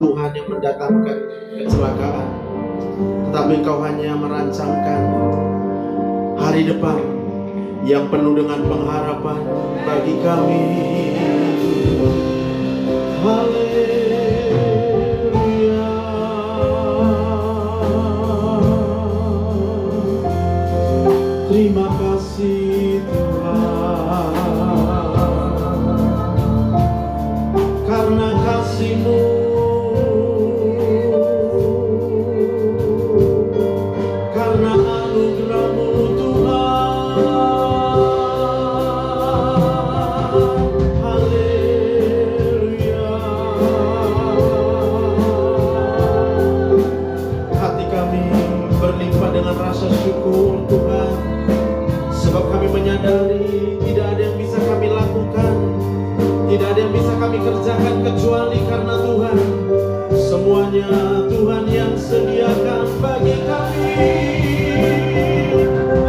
Tuhan yang mendatangkan kecelakaan, tetapi Engkau hanya merancangkan hari depan yang penuh dengan pengharapan bagi kami. Haleluya. Terima kasih Tuhan, karena kasih-Mu, karena anugerah-Mu Tuhan. Haleluya. Hati kami berlimpah dengan rasa syukur Tuhan, sebab kami menyadari tidak ada yang bisa kami lakukan, tidak ada yang bisa kami kerjakan kecuali karena Tuhan. Semuanya Tuhan yang sediakan bagi kami.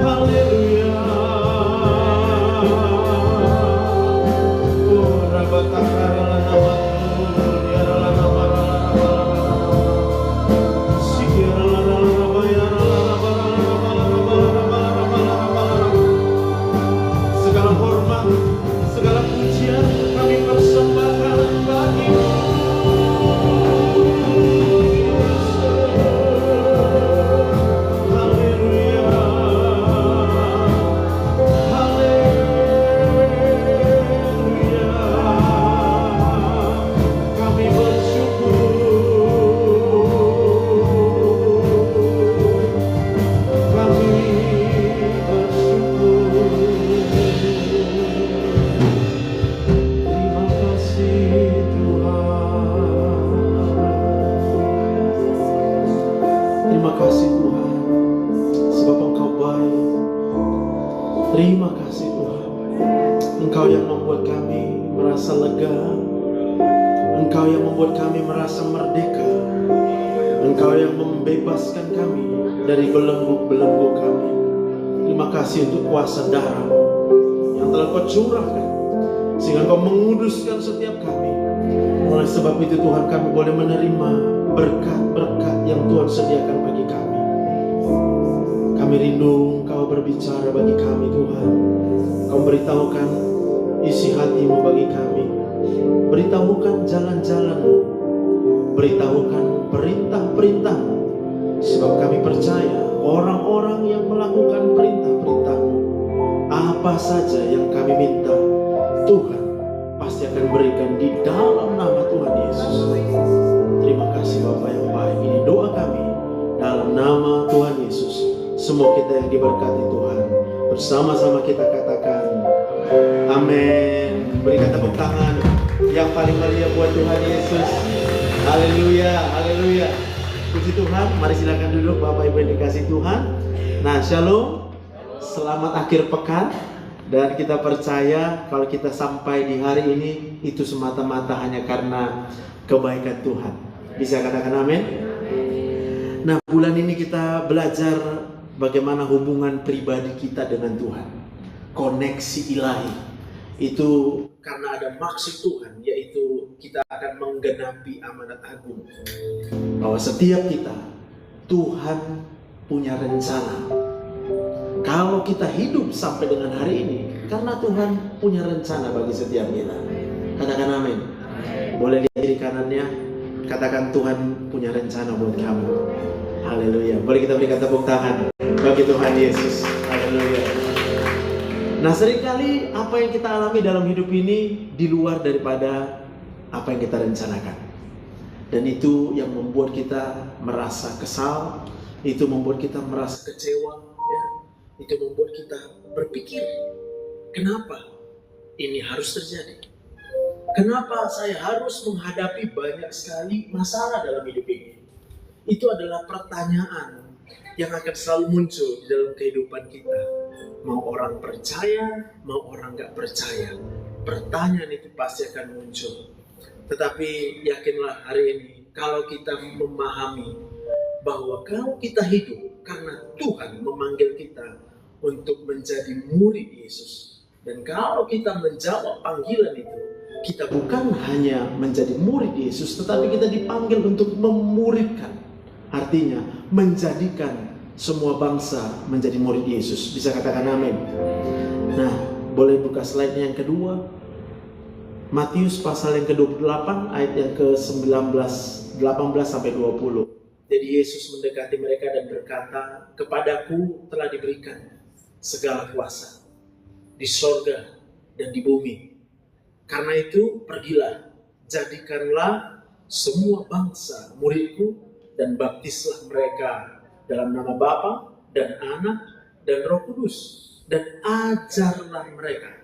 Haleluya. Oh, rabatakara nama Tuhan, diaralah nama segala hormat, segala pujian kami persembahkan bagi-Mu. Haleluya. Haleluya. Kami bersyukur. Kami bersyukur. Terima kasih Tuhan. Terima kasih Tuhan, sebab Engkau baik. Terima kasih Tuhan, Engkau yang membuat kami merasa lega, Engkau yang membuat kami merasa merdeka, Engkau yang membebaskan kami dari belenggu-belenggu kami. Terima kasih untuk kuasa darah-Mu yang telah Kau curahkan, sehingga Kau menguduskan setiap kami. Oleh sebab itu Tuhan, kami boleh menerima berkat-berkat yang Tuhan sediakan bagi kami. Kami rindu Engkau berbicara bagi kami Tuhan. Kau beritahukan isi hati-Mu bagi kami. Beritahukan jalan-jalan-Mu, beritahukan perintah-perintah-Mu. Sebab kami percaya orang-orang yang melakukan perintah-perintah-Mu, apa saja yang kami minta, Tuhan pasti akan berikan di dalam nama Tuhan Yesus. Terima kasih Bapa yang baik. Ini doa kami dalam nama Tuhan Yesus. Semua kita yang diberkati Tuhan, bersama-sama kita katakan amin. Berikan tepuk tangan yang paling meriah buat Tuhan Yesus. Haleluya, haleluya. Puji Tuhan. Mari silakan duduk Bapak Ibu yang dikasih Tuhan. Nah, shalom. Selamat akhir pekan. Dan kita percaya kalau kita sampai di hari ini, itu semata-mata hanya karena kebaikan Tuhan. Bisa katakan amin? Nah, bulan ini kita belajar bagaimana hubungan pribadi kita dengan Tuhan. Koneksi ilahi. Itu karena ada maksud Tuhan, yaitu kita akan menggenapi amanat agung. Bahwa setiap kita, Tuhan punya rencana. Kalau kita hidup sampai dengan hari ini, karena Tuhan punya rencana bagi setiap kita. Katakan amin. Boleh lihat kiri kanannya, katakan Tuhan punya rencana buat kamu. Haleluya. Boleh kita berikan tepuk tangan bagi Tuhan Yesus. Haleluya. Nah, seringkali apa yang kita alami dalam hidup ini di luar daripada apa yang kita rencanakan. Dan itu yang membuat kita merasa kesal, itu membuat kita merasa kecewa, ya. Itu membuat kita berpikir, kenapa ini harus terjadi? Kenapa saya harus menghadapi banyak sekali masalah dalam hidup ini? Itu adalah pertanyaan yang akan selalu muncul di dalam kehidupan kita. Mau orang percaya, mau orang gak percaya, pertanyaan itu pasti akan muncul. Tetapi yakinlah hari ini, kalau kita memahami bahwa kalau kita hidup karena Tuhan memanggil kita untuk menjadi murid Yesus, dan kalau kita menjawab panggilan itu, kita bukan hanya menjadi murid Yesus, tetapi kita dipanggil untuk memuridkan. Artinya menjadikan semua bangsa menjadi murid Yesus. Bisa katakan amin. Nah, boleh buka slide-nya yang kedua. Matius pasal yang ke-28 ayat yang ke-19, 18 sampai 20. Jadi Yesus mendekati mereka dan berkata, "Kepadaku telah diberikan segala kuasa di sorga dan di bumi. Karena itu pergilah, jadikanlah semua bangsa muridku dan baptislah mereka dalam nama Bapa dan Anak dan Roh Kudus, dan ajarlah mereka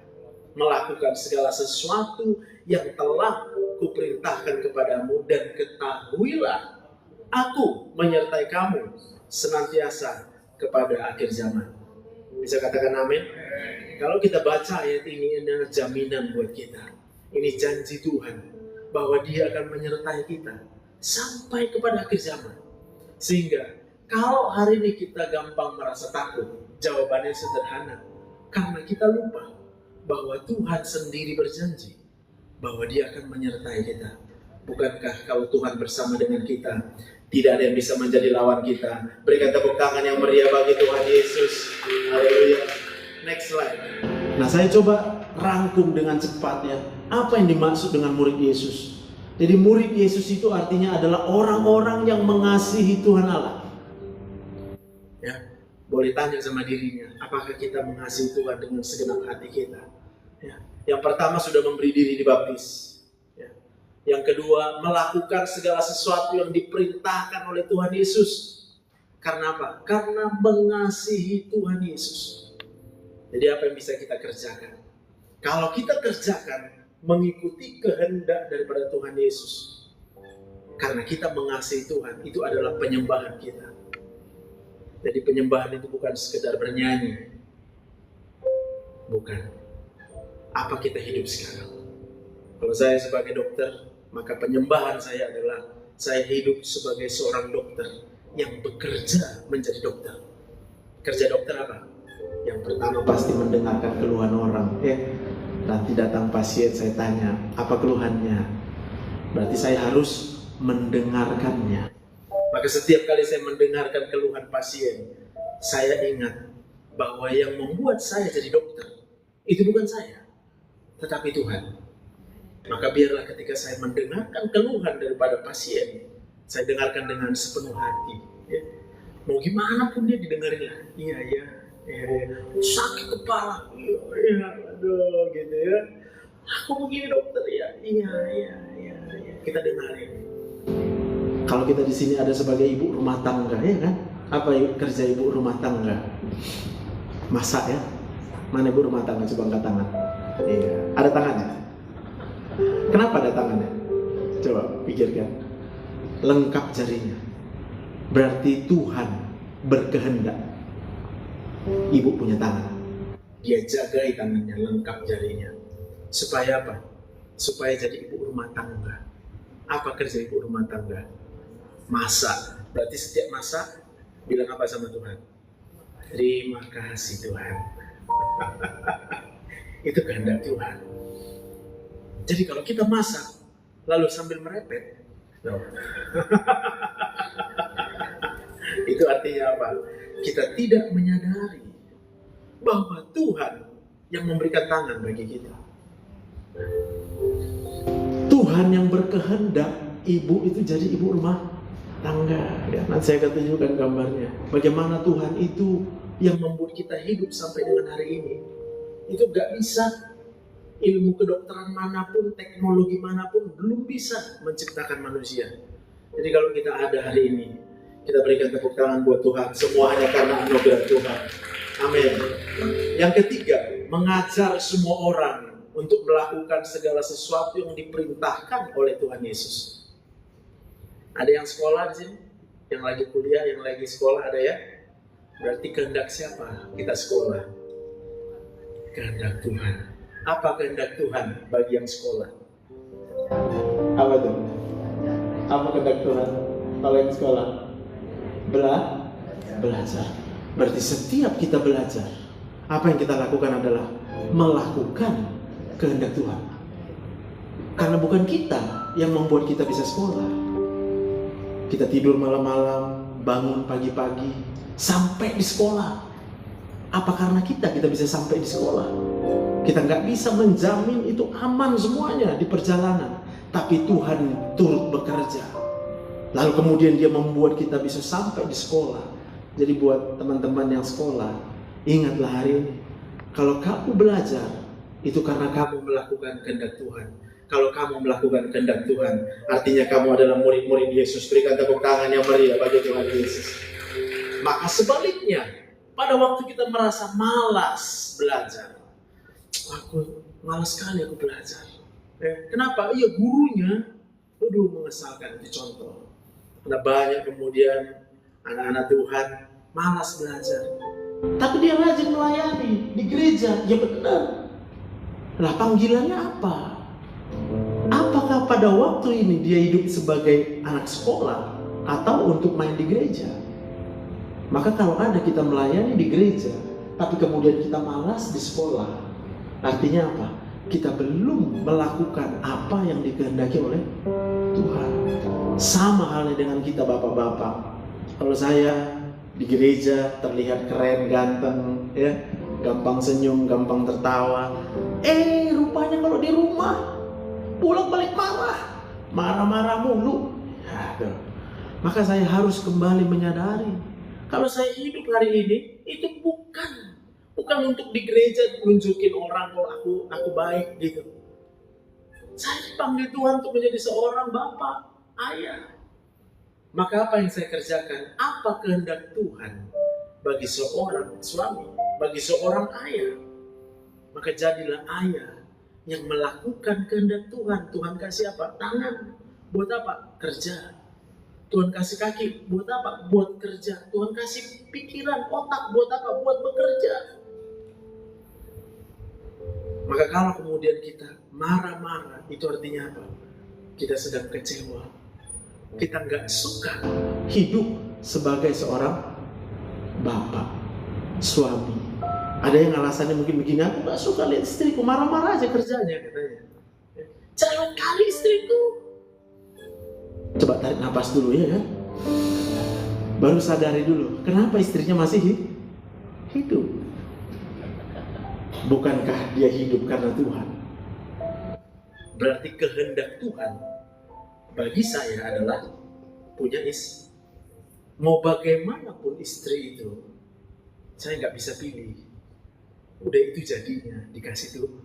melakukan segala sesuatu yang telah kuperintahkan kepadamu, dan ketahuilah aku menyertai kamu senantiasa kepada akhir zaman." Bisa katakan amin? Kalau kita baca ayat ini adalah jaminan buat kita. Ini janji Tuhan bahwa Dia akan menyertai kita sampai kepada akhir zaman. Sehingga kalau hari ini kita gampang merasa takut, jawabannya sederhana. Karena kita lupa bahwa Tuhan sendiri berjanji bahwa Dia akan menyertai kita. Bukankah kalau Tuhan bersama dengan kita, tidak ada yang bisa menjadi lawan kita? Berikan tepuk tangan yang meriah bagi Tuhan Yesus. Haleluya. Next slide. Nah, saya coba rangkum dengan cepat ya. Apa yang dimaksud dengan murid Yesus? Jadi murid Yesus itu artinya adalah orang-orang yang mengasihi Tuhan Allah. Ya, boleh tanya sama dirinya, apakah kita mengasihi Tuhan dengan segenap hati kita? Ya. Yang pertama sudah memberi diri dibaptis. Ya. Yang kedua, melakukan segala sesuatu yang diperintahkan oleh Tuhan Yesus. Karena apa? Karena mengasihi Tuhan Yesus. Jadi apa yang bisa kita kerjakan? Kalau kita kerjakan mengikuti kehendak daripada Tuhan Yesus, karena kita mengasihi Tuhan, itu adalah penyembahan kita. Jadi penyembahan itu bukan sekedar bernyanyi. Bukan. Apa kita hidup sekarang? Kalau saya sebagai dokter, maka penyembahan saya adalah saya hidup sebagai seorang dokter yang bekerja menjadi dokter. Kerja dokter apa? Yang pertama pasti mendengarkan keluhan orang. Nanti datang pasien, saya tanya, apa keluhannya? Berarti saya harus mendengarkannya. Maka setiap kali saya mendengarkan keluhan pasien, saya ingat bahwa yang membuat saya jadi dokter itu bukan saya, tetapi Tuhan. Maka biarlah ketika saya mendengarkan keluhan daripada pasien, saya dengarkan dengan sepenuh hati. Ya. Mau gimana pun dia didengarin lah. Iya. Sakit kepala. Iya, aduh gitu ya. Aku begini dokter ya. Iya. Kita dengarin. Kalau kita di sini ada sebagai ibu rumah tangga, ya kan? Apa kerja ibu rumah tangga? Masak ya. Mana ibu rumah tangga? Coba angkat tangan. Iya. Ada tangannya? Kenapa ada tangannya? Coba pikirkan. Lengkap jarinya. Berarti Tuhan berkehendak. Ibu punya tangan. Dia jagai tangannya, lengkap jarinya. Supaya apa? Supaya jadi ibu rumah tangga. Apa kerja ibu rumah tangga? Masak. Berarti setiap masak bilang apa sama Tuhan? Terima kasih Tuhan. Itu kehendak Tuhan. Jadi kalau kita masak lalu sambil merepet, itu artinya apa? Kita tidak menyadari bahwa Tuhan yang memberikan tangan bagi kita. Tuhan yang berkehendak ibu itu jadi ibu rumah tangga. Ya, nanti saya akan tunjukkan gambarnya. Bagaimana Tuhan itu yang membuat kita hidup sampai dengan hari ini. Itu gak bisa. Ilmu kedokteran manapun, teknologi manapun belum bisa menciptakan manusia. Jadi kalau kita ada hari ini, kita berikan tepuk tangan buat Tuhan. Semua hanya karena anugerah Tuhan. Amin. Yang ketiga, mengajar semua orang untuk melakukan segala sesuatu yang diperintahkan oleh Tuhan Yesus. Ada yang sekolah di sini? Yang lagi kuliah, yang lagi sekolah ada ya? Berarti kehendak siapa kita sekolah? Kehendak Tuhan. Apa kehendak Tuhan bagi yang sekolah? Apa tuh? Apa kehendak Tuhan kalau yang sekolah? Belajar. Berarti setiap kita belajar, apa yang kita lakukan adalah melakukan kehendak Tuhan. Karena bukan kita yang membuat kita bisa sekolah. Kita tidur malam-malam, bangun pagi-pagi, sampai di sekolah. Apa karena kita bisa sampai di sekolah? Kita nggak bisa menjamin itu aman semuanya di perjalanan. Tapi Tuhan turut bekerja. Lalu kemudian Dia membuat kita bisa sampai di sekolah. Jadi buat teman-teman yang sekolah, ingatlah hari ini. Kalau kamu belajar, itu karena kamu melakukan kehendak Tuhan. Kalau kamu melakukan kehendak Tuhan, artinya kamu adalah murid-murid Yesus. Berikan tepuk tangan yang meriah bagi Tuhan Yesus. Maka sebaliknya, pada waktu kita merasa malas belajar, aku malas sekali aku belajar. Kenapa? Iya, gurunya mengesalkan. Itu contoh. Ada banyak kemudian anak-anak Tuhan malas belajar, tapi dia rajin melayani di gereja. Ya benar. Lah panggilannya apa? Apakah pada waktu ini dia hidup sebagai anak sekolah atau untuk main di gereja? Maka kalau ada kita melayani di gereja, tapi kemudian kita malas di sekolah, artinya apa? Kita belum melakukan apa yang dikehendaki oleh Tuhan. Sama halnya dengan kita bapak-bapak. Kalau saya di gereja terlihat keren, ganteng, ya, gampang senyum, gampang tertawa. Rupanya kalau di rumah pulang balik marah-marah mulu. Maka saya harus kembali menyadari, kalau saya hidup hari ini itu bukan untuk di gereja nunjukin orang kalau aku baik gitu. Saya dipanggil Tuhan untuk menjadi seorang bapak, ayah. Maka apa yang saya kerjakan? Apa kehendak Tuhan bagi seorang suami, bagi seorang ayah? Maka jadilah ayah yang melakukan kehendak Tuhan. Tuhan kasih apa? Tangan. Buat apa? Kerja. Tuhan kasih kaki. Buat apa? Buat kerja. Tuhan kasih pikiran, otak. Buat apa? Buat bekerja. Maka kalau kemudian kita marah-marah, itu artinya apa? Kita sedang kecewa. Kita nggak suka hidup sebagai seorang bapak, suami. Ada yang alasannya mungkin begini, aku nggak suka lihat istriku marah-marah aja kerjanya katanya. Jangan kali istriku. Coba tarik nafas dulu ya kan. Baru sadari dulu, kenapa istrinya masih hidup? Bukankah dia hidup karena Tuhan? Berarti kehendak Tuhan bagi saya adalah punya istri. Mau bagaimanapun istri itu, saya nggak bisa pilih. Udah itu jadinya, dikasih Tuhan.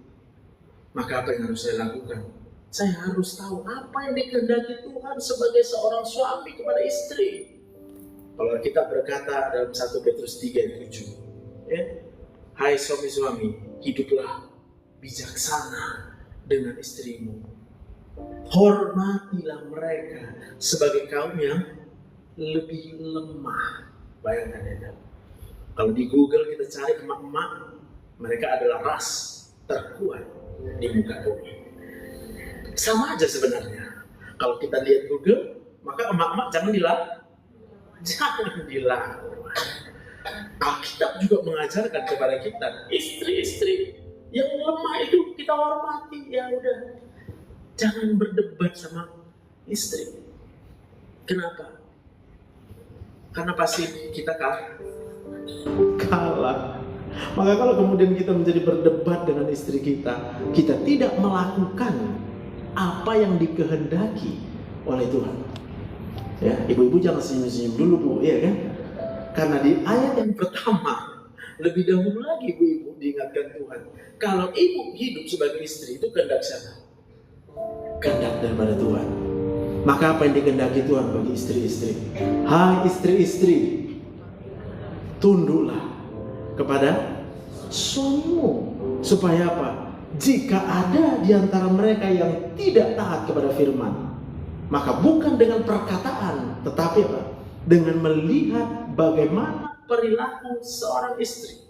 Maka apa yang harus saya lakukan? Saya harus tahu apa yang dikehendaki Tuhan sebagai seorang suami kepada istri. Kalau kita berkata dalam 1 Petrus 3:7, ya, hai suami-suami, hiduplah bijaksana dengan istrimu. Hormatilah mereka sebagai kaum yang lebih lemah. Bayangkan ya. Kalau di Google kita cari emak-emak, mereka adalah ras terkuat di muka bumi. Sama aja sebenarnya. Kalau kita lihat Google, maka emak-emak jangan dilarang. Alkitab juga mengajarkan kepada kita, istri-istri yang lemah itu kita hormati. Ya udah, jangan berdebat sama istri. Kenapa? Karena pasti kita kalah. Maka kalau kemudian kita menjadi berdebat dengan istri kita, kita tidak melakukan apa yang dikehendaki oleh Tuhan. Ya, ibu-ibu jangan senyum-senyum dulu Bu, ya kan? Karena di ayat yang pertama, lebih dahulu lagi ibu-ibu diingatkan Tuhan. Kalau ibu hidup sebagai istri, itu kehendak siapa? Kehendak daripada Tuhan. Maka apa yang dikehendaki Tuhan bagi istri-istri? Hai istri-istri, tunduklah kepada suamimu. Supaya apa? Jika ada di antara mereka yang tidak taat kepada firman, maka bukan dengan perkataan, tetapi apa? Dengan melihat bagaimana perilaku seorang istri,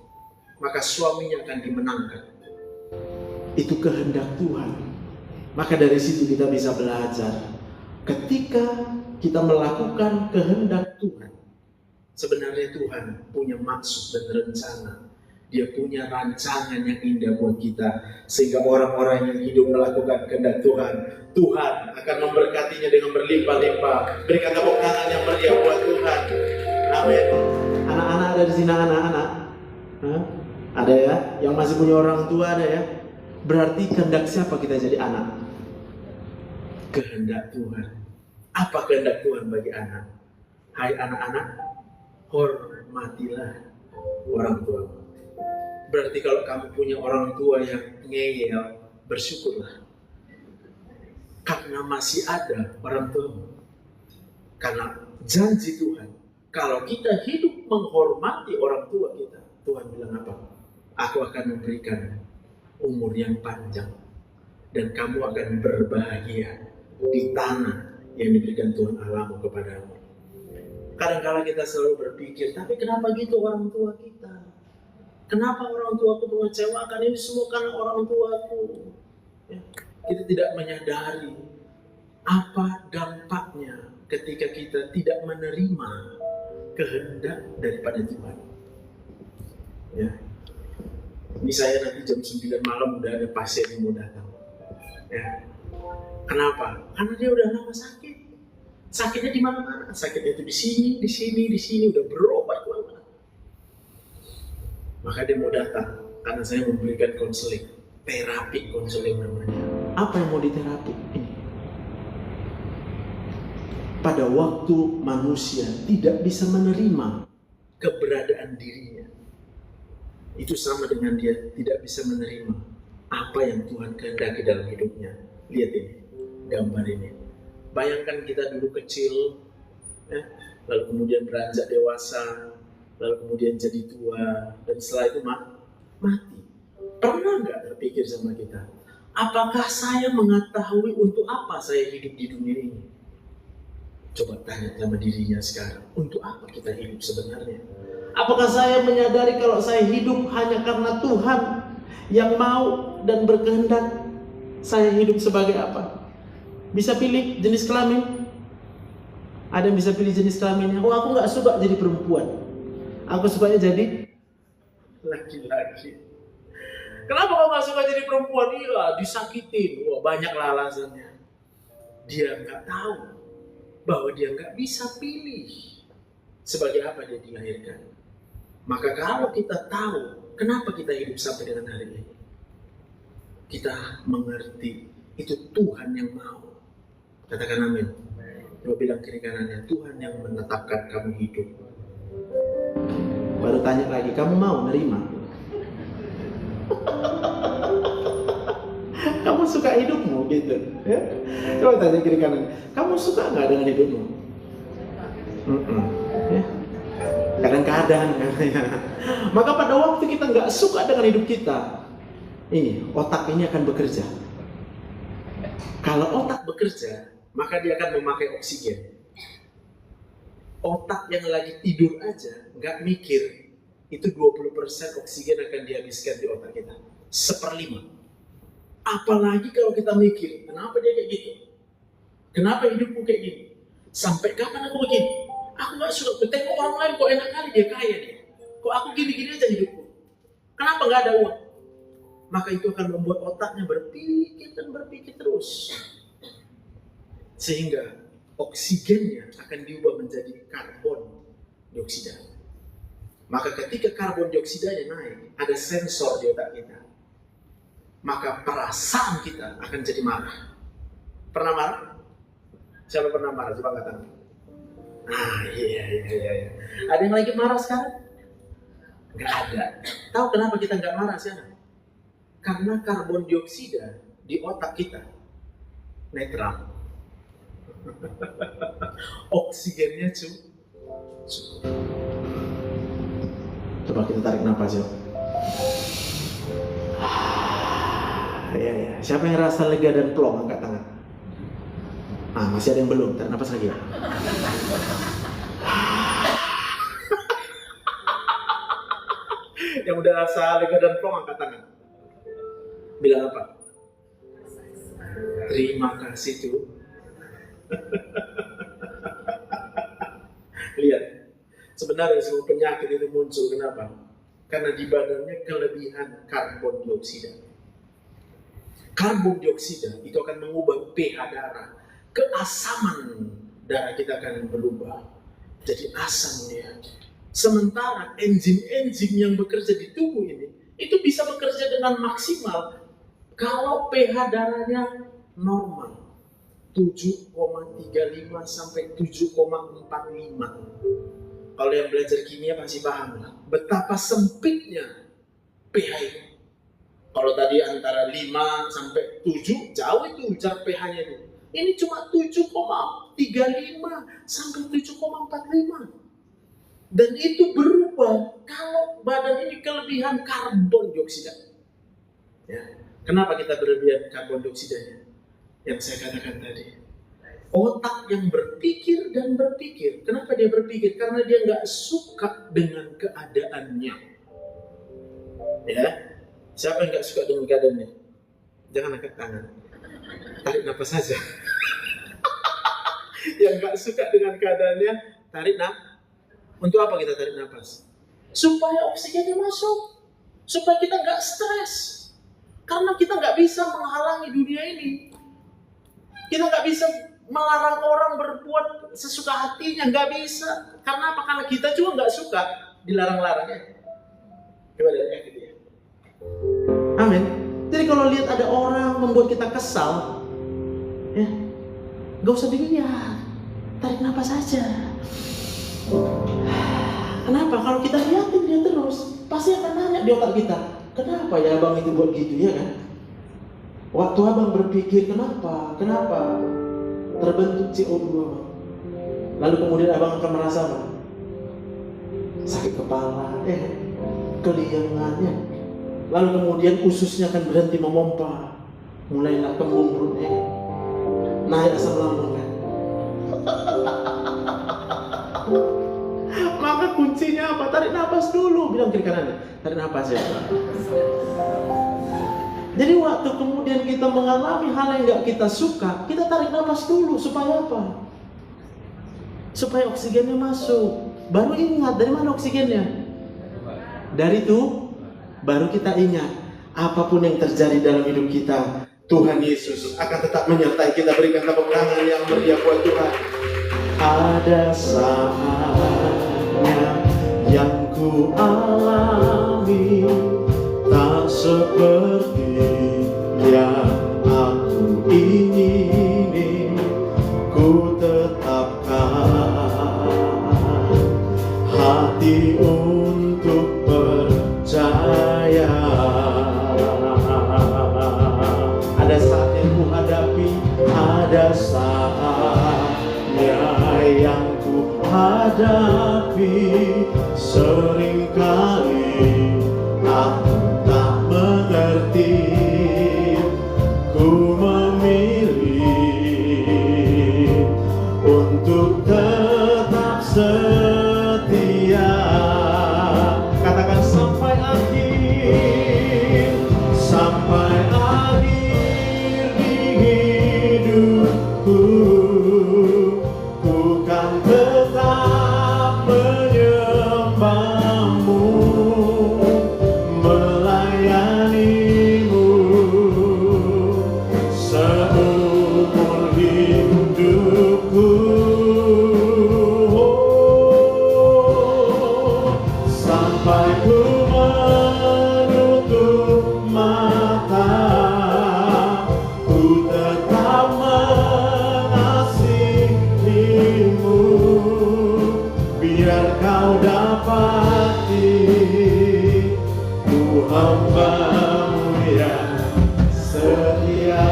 maka suaminya akan dimenangkan. Itu kehendak Tuhan. Maka dari situ kita bisa belajar. Ketika kita melakukan kehendak Tuhan, sebenarnya Tuhan punya maksud dan rencana Dia punya rancangan yang indah buat kita. Sehingga orang-orang yang hidup melakukan kehendak Tuhan, Tuhan akan memberkatinya dengan berlimpah-limpah. Berikan tepuk tangan yang meriah buat Tuhan. Amin. Anak-anak ada di sini, anak-anak? Hah? Ada ya? Yang masih punya orang tua ada ya? Berarti kehendak siapa kita jadi anak? Kehendak Tuhan. Apa kehendak Tuhan bagi anak? Hai anak-anak, hormatilah orang tua. Berarti kalau kamu punya orang tua yang ngeyel, bersyukurlah. Karena masih ada orang tua. Karena janji Tuhan, kalau kita hidup menghormati orang tua kita, Tuhan bilang apa? Aku akan memberikan umur yang panjang dan kamu akan berbahagia di tanah yang diberikan Tuhan Allahmu kepadamu. Kadang-kala kita selalu berpikir, tapi kenapa gitu orang tua kita? Kenapa orang tuaku mengecewakan? Ini semua karena orang tuaku. Ya, kita tidak menyadari apa dampaknya ketika kita tidak menerima kehendak daripada Tuhan. Ya. Misalnya nanti jam 9 malam udah ada pasien yang mau datang. Ya. Kenapa? Karena dia udah lama sakit. Sakitnya di mana-mana. Sakitnya itu di sini, udah berobat kemana-mana. Maka dia mau datang karena saya memberikan konseling, terapi konseling namanya. Apa yang mau diterapi? Ini. Pada waktu manusia tidak bisa menerima keberadaan dirinya, itu sama dengan dia tidak bisa menerima apa yang Tuhan kehendaki dalam hidupnya. Lihat ini, gambar ini. Bayangkan kita dulu kecil, lalu kemudian beranjak dewasa, lalu kemudian jadi tua, dan setelah itu mati. Pernah nggak terpikir sama kita, apakah saya mengetahui untuk apa saya hidup di dunia ini? Coba tanya sama dirinya sekarang, untuk apa kita hidup sebenarnya? Apakah saya menyadari kalau saya hidup hanya karena Tuhan yang mau dan berkehendak saya hidup sebagai apa? Bisa pilih jenis kelamin? Ada yang bisa pilih jenis kelaminnya? Oh, aku nggak suka jadi perempuan. Aku sukanya jadi laki-laki. Kenapa kau gak suka jadi perempuan? Iya, disakitin. Wah, banyaklah alasannya. Dia gak tahu bahwa dia gak bisa pilih sebagai apa dia dilahirkan. Maka kalau kita tahu kenapa kita hidup sampai dengan hari ini, kita mengerti itu Tuhan yang mau. Katakan amin. Coba bilang kiri kanannya, Tuhan yang menetapkan kamu hidup. Baru tanya lagi, kamu mau nerima? Kamu suka hidupmu gitu ya? Coba tanya kiri kanan, kamu suka nggak dengan hidupmu? Ya. Kadang-kadang katanya. Maka pada waktu kita nggak suka dengan hidup kita, ini otak ini akan bekerja. Kalau otak bekerja, maka dia akan memakai oksigen. Otak yang lagi tidur aja nggak mikir, itu 20% oksigen akan dihabiskan di otak kita, 1/5. Apalagi kalau kita mikir, kenapa dia kayak gitu? Kenapa hidupku kayak gini? Sampai kapan aku begini? Aku nggak suka. Tengok orang lain kok enak kali dia kaya dia. Kok aku gini-gini aja hidupku? Kenapa nggak ada uang? Maka itu akan membuat otaknya berpikir dan berpikir terus, sehingga oksigennya akan diubah menjadi karbon dioksida. Maka ketika karbon dioksidanya naik, ada sensor di otak kita. Maka perasaan kita akan jadi marah. Pernah marah? Siapa pernah marah? Coba katakan. Iya. Ada yang lagi marah sekarang? Gak ada. Tahu kenapa kita gak marah sekarang? Karena karbon dioksida di otak kita netral. Oksigennya cukup. Coba kita tarik nafas ya. Ya. Siapa yang rasa lega dan plong angkat tangan. Masih ada yang belum. Tarik nafas lagi ya. Yang udah rasa lega dan plong angkat tangan. Bilang apa? Terima kasih tuh. Lihat, sebenarnya semua penyakit itu muncul kenapa? Karena di badannya kelebihan karbon dioksida. Karbon dioksida itu akan mengubah pH darah. Keasaman darah kita akan berubah jadi asam dia. Sementara enzim-enzim yang bekerja di tubuh ini itu bisa bekerja dengan maksimal kalau pH darahnya normal 7,35 sampai 7,45. Kalau yang belajar kimia pasti paham lah betapa sempitnya pH itu. Kalau tadi antara 5 sampai 7 jauh itu jarak pH-nya itu. Ini cuma 7,35 sampai 7,45. Dan itu berubah kalau badan ini kelebihan karbon dioksida. Ya. Kenapa kita berlebihan karbon dioksidanya? Yang saya katakan tadi. Otak yang berpikir dan berpikir. Kenapa dia berpikir? Karena dia nggak suka dengan keadaannya. Ya, siapa yang nggak suka dengan keadaannya? Jangan angkat tangan. Tarik nafas saja. Yang nggak suka dengan keadaannya, tarik nafas. Untuk apa kita tarik nafas? Supaya oksigennya masuk. Supaya kita nggak stres. Karena kita nggak bisa menghalangi dunia ini. Kita nggak bisa melarang orang berbuat sesuka hatinya, nggak bisa. Karena apa? Karena kita juga nggak suka dilarang-larang ya. Coba lihat dia. Amin. Jadi kalau lihat ada orang membuat kita kesal, ya, nggak usah dilihat, tarik nafas saja. Kenapa? Kalau kita lihatin dia terus, pasti akan nanya di otak kita, kenapa ya abang itu buat gitu ya kan? Waktu abang berpikir kenapa terbentuk CO2 abang. Lalu kemudian abang akan merasa apa? Sakit kepala, keliangannya. Lalu kemudian ususnya akan berhenti memompa, mulailah kembung perut, naik asam lambung kan. Maka kuncinya apa? Tarik nafas dulu, bilang kiri kanan, tarik nafas ya. Jadi waktu kemudian kita mengalami hal yang nggak kita suka, kita tarik nafas dulu supaya apa? Supaya oksigennya masuk. Baru ingat dari mana oksigennya? Dari itu baru kita ingat apapun yang terjadi dalam hidup kita, Tuhan Yesus akan tetap menyertai kita. Berikan tepuk tangan yang meriah buat Tuhan. Ada saatnya yang ku alami tak seperti yang aku ingini, ku tetapkan hati untuk percaya. Ada saat yang ku hadapi, ada saatnya yang ku hadapi. Seringkali aku tak mengerti, ku memilih untuk tetap setia. Katakan sampai akhir di hidupku, ku kan tetap menyembahmu, melayanimu seumur hidupku. Sampai ku menutup mata, ku tetap mengasihimu, biar kau dapati ku hamba-Mu yang setia.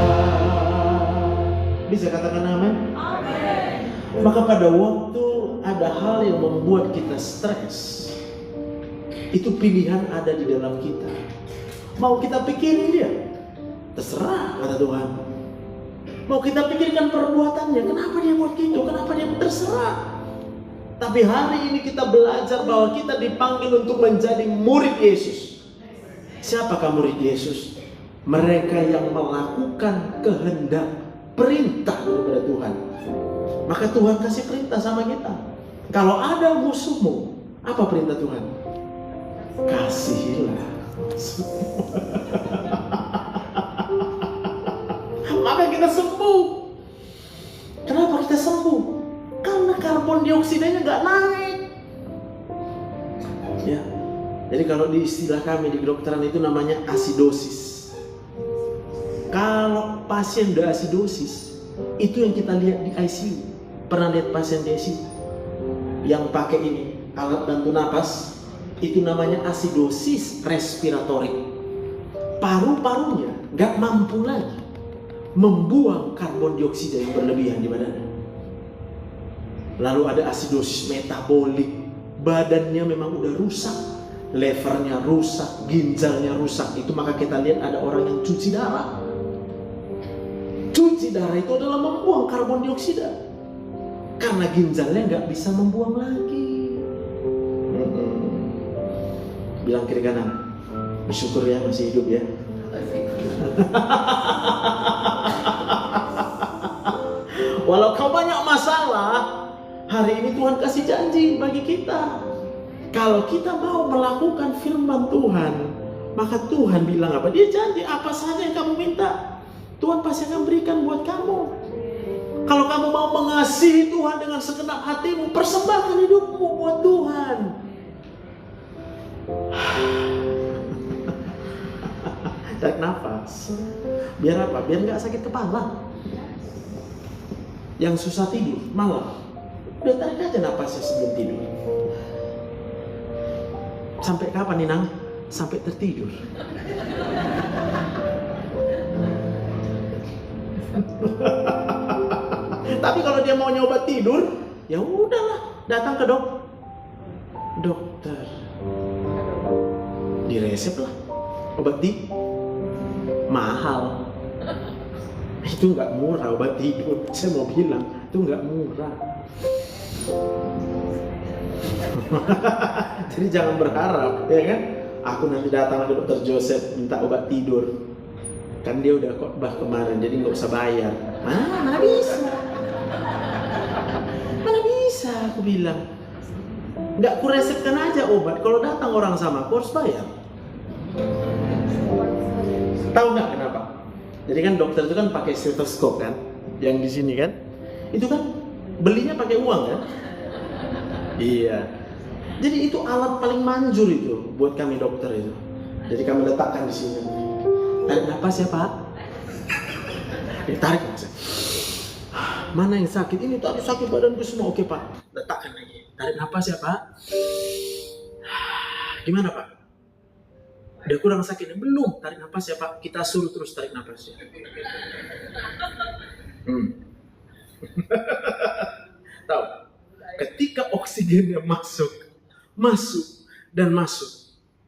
Bisa katakan amin? Amin. Maka pada waktu ada hal yang membuat kita stres, itu pilihan ada di dalam kita. Mau kita pikirin dia, terserah kata Tuhan. Mau kita pikirkan perbuatannya, kenapa dia buat gitu, kenapa dia terserah. Tapi hari ini kita belajar bahwa kita dipanggil untuk menjadi murid Yesus. Siapakah murid Yesus? Mereka yang melakukan kehendak perintah daripada Tuhan. Maka Tuhan kasih perintah sama kita. Kalau ada musuhmu, apa perintah Tuhan? kasihilah. Maka kita sembuh. Kenapa kita sembuh? Karena karbon dioksidanya nggak naik. Ya, jadi kalau di istilah kami di kedokteran itu namanya asidosis. Kalau pasien udah asidosis, itu yang kita lihat di ICU. Pernah lihat pasien di ICU yang pakai ini alat bantu napas, itu namanya asidosis respiratorik. Paru-parunya nggak mampu lagi membuang karbon dioksida yang berlebihan di badannya. Lalu ada asidosis metabolik, badannya memang udah rusak, levernya rusak, ginjalnya rusak. Itu maka kita lihat ada orang yang cuci darah. Cuci darah itu adalah membuang karbon dioksida karena ginjalnya nggak bisa membuang lagi. Bilang kiri kanan, bersyukur ya masih hidup ya. Walau kau banyak masalah, hari ini Tuhan kasih janji bagi kita. Kalau kita mau melakukan firman Tuhan, maka Tuhan bilang apa? Dia janji apa saja yang kamu minta, Tuhan pasti akan berikan buat kamu. Kalau kamu mau mengasihi Tuhan dengan segenap hatimu, persembahkan hidupmu buat Tuhan. Tarik nafas. Biar apa? Biar nggak sakit kepala. Yang susah tidur malam, udah tarik aja nafasnya sebelum tidur. Sampai kapan nih Nang? Sampai tertidur. Tapi kalau dia mau nyoba tidur, ya udahlah, datang ke dokter. Diresep lah obat tidur. Mahal. Itu nggak murah obat tidur. Saya mau bilang itu nggak murah. Jadi jangan berharap, ya kan? Aku nanti datang ke dokter Joseph minta obat tidur. Kan dia udah khotbah kemarin, jadi nggak usah bayar. Mana bisa? Mana bisa? Aku bilang. Nggak kuresepkan aja obat. Kalau datang orang sama, aku harus bayar. Tahu nggak kenapa? Jadi kan dokter itu kan pakai stetoskop kan, yang di sini kan, itu kan belinya pakai uang kan? Iya. Jadi itu alat paling manjur itu buat kami dokter itu. Jadi kami letakkan di sini. Tarik napas ya Pak. Tarik napas. Mana yang sakit? Ini tadi sakit badanku semua. Oke Pak. Letakkan lagi. Tarik napas ya Pak. Gimana Pak? Udah kurang sakitnya? Belum. Tarik napas ya Pak. Kita suruh terus tarik napas ya. Tahu? Ketika oksigennya masuk,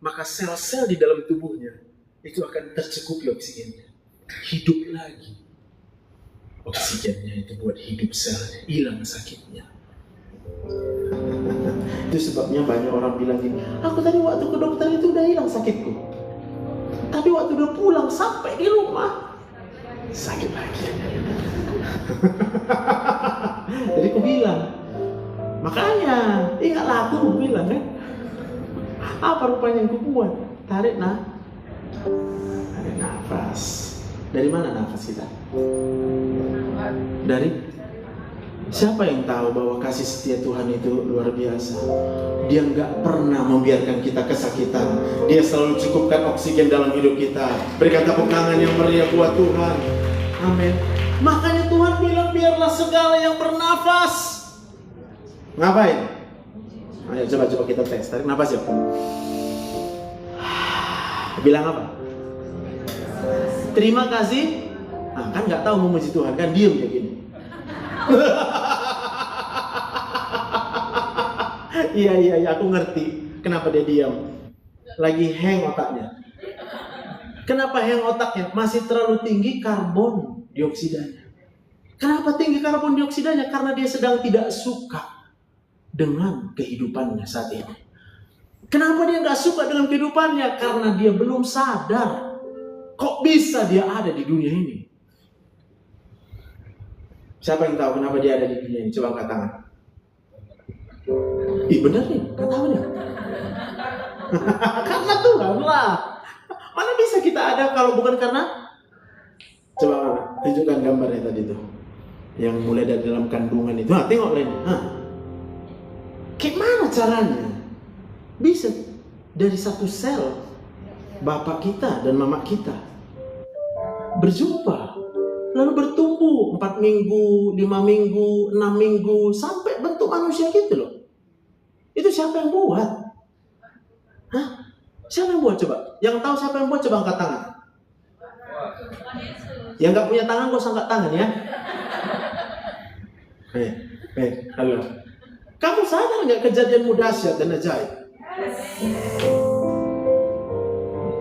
maka sel-sel di dalam tubuhnya itu akan tercukupi oksigennya. Hidup lagi. Oksigennya itu buat hidup selnya, hilang sakitnya. Itu sebabnya banyak orang bilang gini, aku tadi waktu ke dokter itu udah hilang sakitku, tapi waktu udah pulang sampai di rumah sakit lagi. Jadi aku bilang, makanya ingatlah aku bilang kan, apa rupanya yang aku buat? Tarik nafas. Dari mana nafas kita? Dari siapa yang tahu bahwa kasih setia Tuhan itu luar biasa? Dia nggak pernah membiarkan kita kesakitan. Dia selalu cukupkan oksigen dalam hidup kita. Berikan tepuk tangan yang meriah buat Tuhan. Amin. Makanya Tuhan bilang biarlah segala yang bernafas. Ngapain? Ayo coba kita tes. Tarik nafas ya. Bilang apa? Terima kasih. Nah, kan nggak tahu memuji Tuhan, kan diem kayak gini. Iya, aku ngerti kenapa dia diam. Lagi hang otaknya. Kenapa hang otaknya? Masih terlalu tinggi karbon dioksidanya. Kenapa tinggi karbon dioksidanya? Karena dia sedang tidak suka dengan kehidupannya saat ini. Kenapa dia nggak suka dengan kehidupannya? Karena dia belum sadar. Kok bisa dia ada di dunia ini? Siapa yang tahu kenapa dia ada di dunia ini? Coba angkat tangan. Ih benar nih, nggak tahu nih. Karena Tuhan lah. Mana bisa kita ada kalau bukan karena? Coba tunjukkan gambarnya tadi tuh. Yang mulai dari dalam kandungan itu. Nah, tengok lain. Gimana caranya? Bisa dari satu sel bapak kita dan mama kita berjumpa, lalu bertumbuh 4 minggu, 5 minggu, 6 minggu, sampai bentuk manusia gitu loh. Itu siapa yang buat? Hah? Siapa yang buat coba? Yang tahu siapa yang buat coba angkat tangan. Yang nggak punya tangan gak usah angkat tangan ya. Halo. Kamu sadar nggak kejadianmu dahsyat dan ajaib?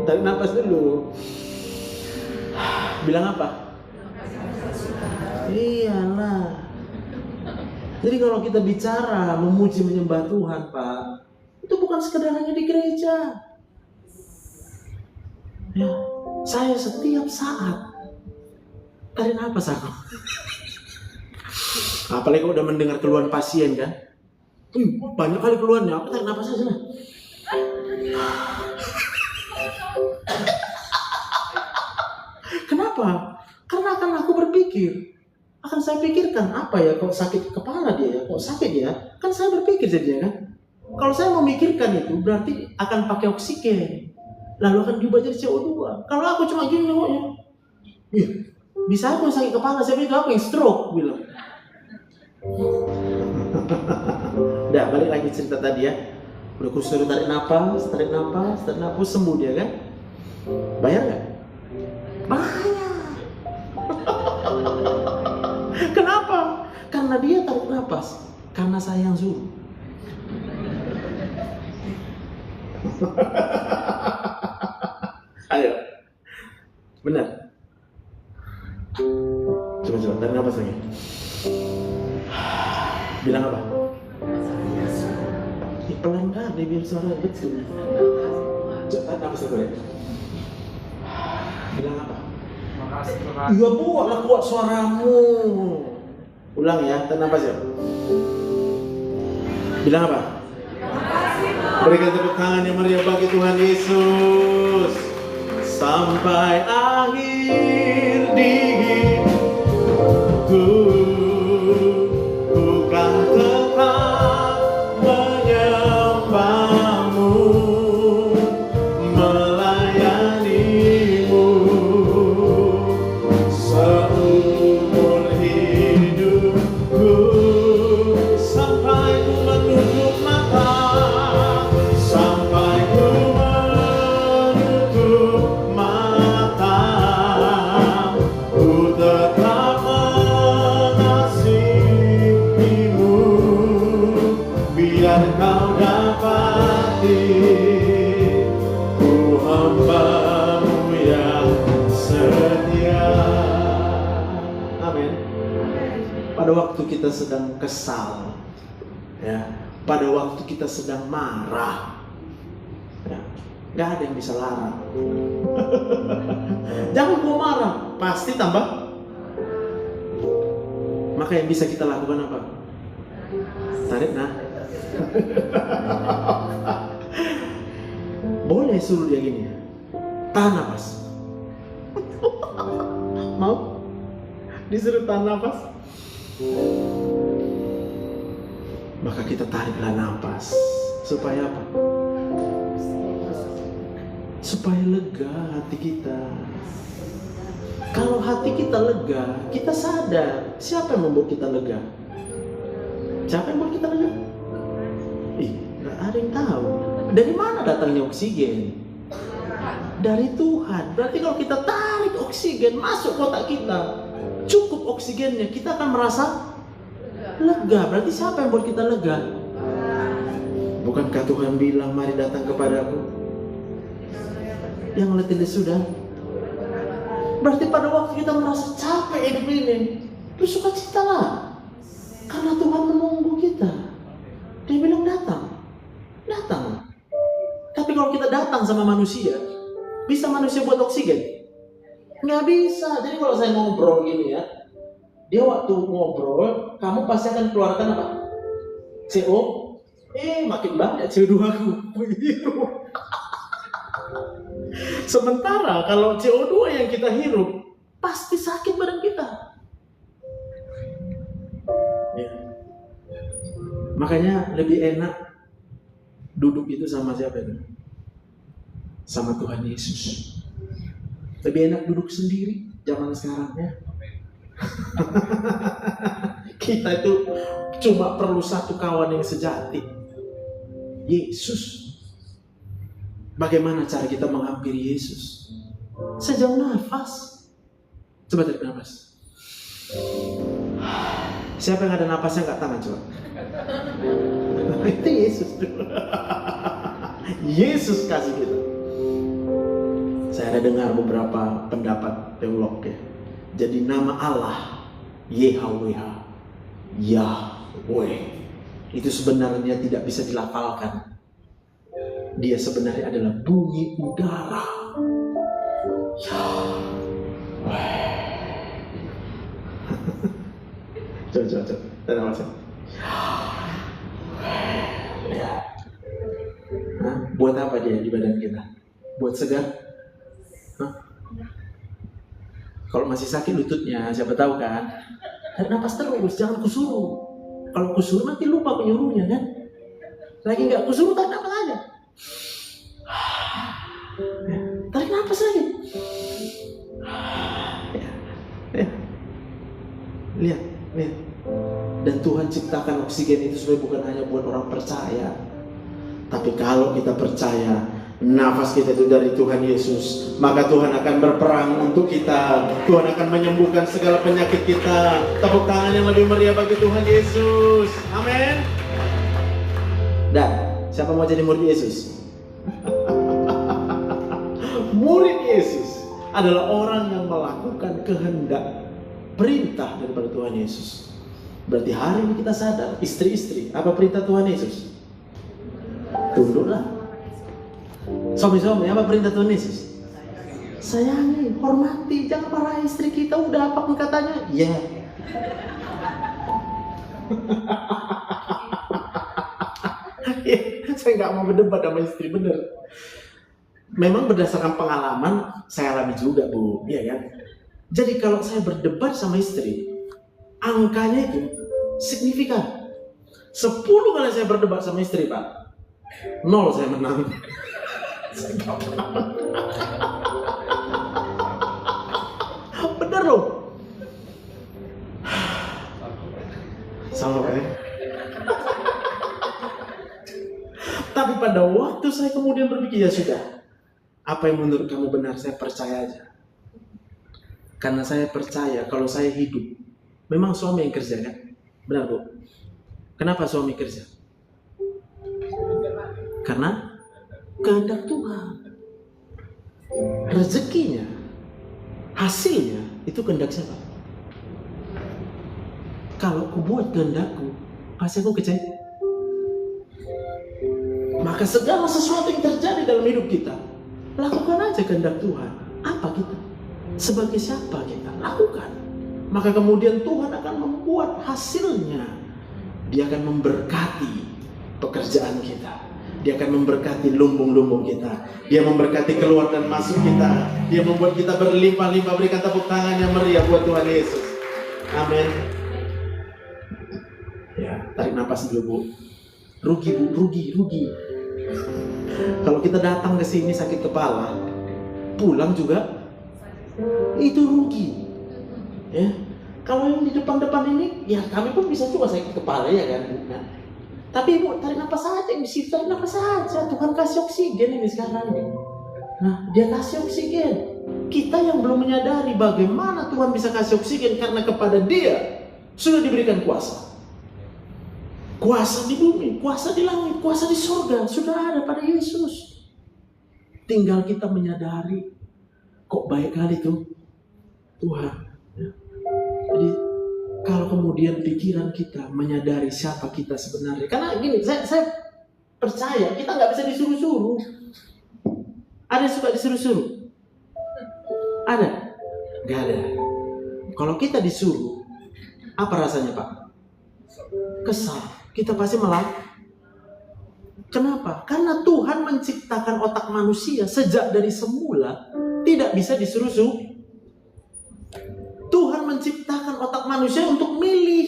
Tarik nafas dulu. Bilang apa? Iyalah. Jadi kalau kita bicara memuji menyembah Tuhan, Pak, itu bukan sekedar hanya di gereja. Ya, saya setiap saat tarik nafas aku. Apalagi kalau udah mendengar keluhan pasien kan? Banyak kali keluhannya, aku tarik nafas aja lah. Kenapa? Karena akan aku berpikir, akan saya pikirkan apa ya, kok sakit kepala dia ya, kok sakit ya, kan saya berpikir jadinya kan. Kalau saya memikirkan itu berarti akan pakai oksigen, lalu akan diubah jadi CO2. Kalau aku cuma gini nengoknya, bisa aku sakit kepala, saya pikir aku yang stroke bilang. Udah balik lagi cerita tadi ya. Udah suruh tarik nafas, sembuh dia kan? Bayar nggak? Banyak. Kenapa? Karena dia tarik nafas. Karena saya yang suruh. Ayo, benar. Coba tarik nafas lagi. Bilang apa? Pelan kan, dia biar suara betul. Coba nafas aku ya. Bilang apa? Iya buat suaramu. Ulang ya, tarik nafas ya. Bilang apa? Berikan tepuk tangan yang meriah bagi Tuhan Yesus. Sampai akhir di hidupku, bukan tetap menyembahmu, melayanimu seumur hidupku, sampai ku menutup mata, sampai ku menutup mata, ku tetap mengasihimu, biar kau dapati ku hamba-Mu yang setia. Amin. Pada waktu kita sedang kesal, ya, pada waktu kita sedang marah, ya, gak ada yang bisa larang. Jangan kau marah, pasti tambah. Maka yang bisa kita lakukan apa? Tarik nah. Boleh suruh dia gini ya, tahan nafas. Mau? Disuruh tahan nafas? Maka kita tariklah nafas. Supaya apa? Supaya lega hati kita. Kalau hati kita lega, kita sadar siapa yang membuat kita lega. Siapa yang membuat kita lega? Gak ada yang tahu. Dari mana datangnya oksigen? Dari Tuhan. Berarti kalau kita tarik oksigen masuk kotak kita, cukup oksigennya, kita akan merasa lega. Berarti siapa yang buat kita lega? Bukankah Tuhan bilang, mari datang kepadaku yang letih dan sudah. Berarti pada waktu kita merasa capek hidup ini, bersukacitalah, karena Tuhan menunggu kita. Dia bilang datang. Tapi kalau kita datang sama manusia, bisa manusia buat oksigen? Nggak bisa. Jadi kalau saya ngobrol gini ya, dia waktu ngobrol, kamu pasti akan keluarkan apa? CO. Makin banyak CO2 aku. Sementara kalau CO2 yang kita hirup, pasti sakit badan kita. Ya. Makanya lebih enak duduk itu sama siapa itu? Sama Tuhan Yesus. Lebih enak duduk sendiri zaman sekarang ya. Kita itu cuma perlu satu kawan yang sejati, Yesus. Bagaimana cara kita menghampiri Yesus? Sejauh nafas. Coba tarik nafas. Siapa yang ada nafasnya angkat tangan coba. Itu Yesus. Yesus kasih kita. Saya ada dengar beberapa pendapat teolog ya. Jadi nama Allah YHWH, Yahweh, itu sebenarnya tidak bisa dilafalkan. Dia sebenarnya adalah bunyi udara. Yahweh. Coba. Dan apa sih? Ya. Buat apa dia di badan kita? Buat segar? Kalau masih sakit lututnya, siapa tahu kan? Tarik nafas terus, jangan kusuru. Kalau kusuru nanti lupa penyuruhnya kan? Lagi nggak kusuru, tarik nafas aja. Tarik nafas lagi. Lihat. Dan Tuhan ciptakan oksigen itu supaya bukan hanya buat orang percaya, tapi kalau kita percaya nafas kita itu dari Tuhan Yesus, maka Tuhan akan berperang untuk kita. Tuhan akan menyembuhkan segala penyakit kita. Tepuk tangan yang lebih meriah bagi Tuhan Yesus. Amin. Dan siapa mau jadi murid Yesus? Murid Yesus adalah orang yang melakukan kehendak, perintah daripada Tuhan Yesus. Berarti hari ini kita sadar, istri-istri, apa perintah Tuhan Yesus? Tunduklah. Suami-suami, apa perintah Tuhan Yesus? Sayangi, hormati, jangan marah istri kita. Udah apa pun katanya? Ya. Saya nggak mau berdebat sama istri, bener. Memang berdasarkan pengalaman saya alami juga, Bu, ya kan? Jadi kalau saya berdebat sama istri, angkanya itu signifikan. 10 kali saya berdebat sama istri, Pak, 0 saya menang. Bener loh. Sama Pak ya. Tapi pada waktu saya kemudian berpikir, ya sudah, apa yang menurut kamu benar, saya percaya aja. Karena saya percaya kalau saya hidup, memang suami yang kerja kan? Benar Bu? Kenapa suami kerja? Karena kehendak Tuhan. Rezekinya, hasilnya, itu kehendak siapa? Kalau aku buat kehendakku, pasti aku kecewa. Maka segala sesuatu yang terjadi dalam hidup kita, lakukan aja kehendak Tuhan. Apa kita? Sebagai siapa kita? Lakukan. Maka kemudian Tuhan akan membuat hasilnya. Dia akan memberkati pekerjaan kita. Dia akan memberkati lumbung-lumbung kita. Dia memberkati keluar dan masuk kita. Dia membuat kita berlimpah-limpah. Berikan tepuk tangan yang meriah buat Tuhan Yesus. Amin. Ya, tarik nafas dulu Bu. Rugi Bu, rugi. Kalau kita datang ke sini sakit kepala, pulang juga itu rugi. Ya. Kalau yang di depan-depan ini, ya kami pun bisa juga sakit kepala ya kan. Nah, tapi Bu, tarik nafas saja, di situ tarik nafas saja. Tuhan kasih oksigen ini sekarang ini. Nah, Dia kasih oksigen. Kita yang belum menyadari bagaimana Tuhan bisa kasih oksigen, karena kepada Dia sudah diberikan kuasa. Kuasa di bumi, kuasa di langit, kuasa di surga sudah ada pada Yesus. Tinggal kita menyadari, kok baik kali tuh Tuhan. Ya. Jadi kalau kemudian pikiran kita menyadari siapa kita sebenarnya, karena gini, saya percaya kita nggak bisa disuruh-suruh. Ada yang suka disuruh-suruh? Ada? Nggak ada. Kalau kita disuruh, apa rasanya Pak? Kesal. Kita pasti Kenapa? Karena Tuhan menciptakan otak manusia sejak dari semula tidak bisa disuruh. Tuhan menciptakan otak manusia untuk pilih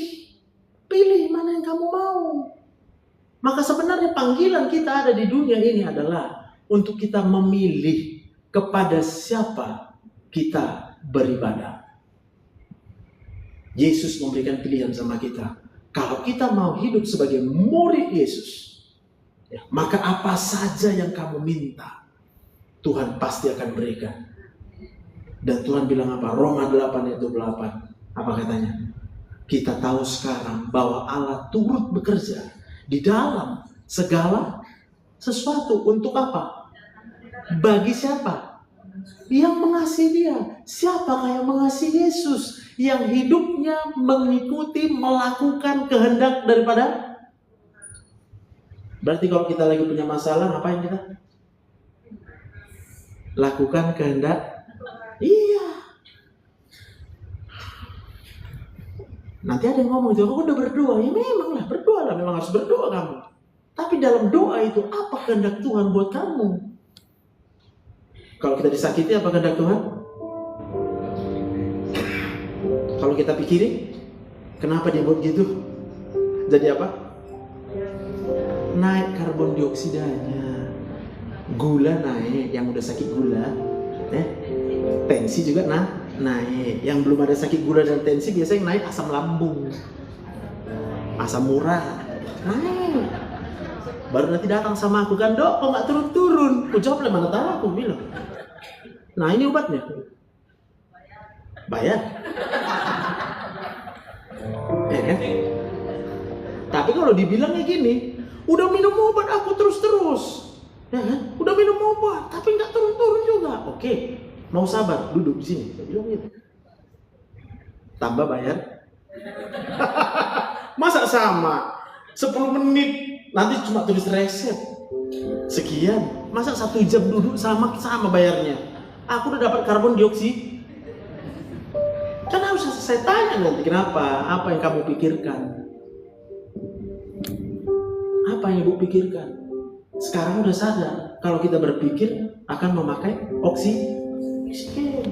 mana yang kamu mau. Maka sebenarnya panggilan kita ada di dunia ini adalah untuk kita memilih kepada siapa kita beribadah. Yesus memberikan pilihan sama kita. Kalau kita mau hidup sebagai murid Yesus, maka apa saja yang kamu minta, Tuhan pasti akan berikan. Dan Tuhan bilang apa? Roma 8 ayat 28. Apa katanya? Kita tahu sekarang bahwa Allah turut bekerja di dalam segala sesuatu. Untuk apa? Bagi siapa? Yang mengasihi dia. Siapakah yang mengasihi Yesus? Yang hidupnya mengikuti, melakukan kehendak daripada. Berarti kalau kita lagi punya masalah, ngapain kita? Lakukan kehendak. Iya. Nanti ada yang ngomong, aku udah berdoa. Ya memang lah, berdoa lah. Memang harus berdoa kamu. Tapi dalam doa itu, apa kehendak Tuhan buat kamu? Kalau kita disakiti, apa kehendak Tuhan? Kalau kita pikirin, kenapa dia buat gitu? Jadi apa? Naik karbon dioksidanya, gula naik, yang udah sakit gula, tensi juga naik. Yang belum ada sakit gula dan tensi biasanya naik asam lambung, asam urat, naik. Baru nanti datang sama aku, kan dok, kok nggak turun-turun? Aku jawab, mana tahu, aku bilang. Nah ini obatnya, bayar. Kan? Tapi kalau dibilangnya gini, udah minum obat aku terus, ya kan? Udah minum obat, tapi nggak turun-turun juga. Oke, mau sabar, duduk di sini. Saya bilang gitu. Tambah bayar. Masa sama? 10 menit, nanti cuma tulis resep. Sekian. Masa 1 jam duduk sama bayarnya? Aku udah dapat karbon dioksida. Kan harus saya tanya nanti, kenapa? Apa yang kamu pikirkan? Apa yang ibu pikirkan? Sekarang udah sadar kalau kita berpikir akan memakai oksigen.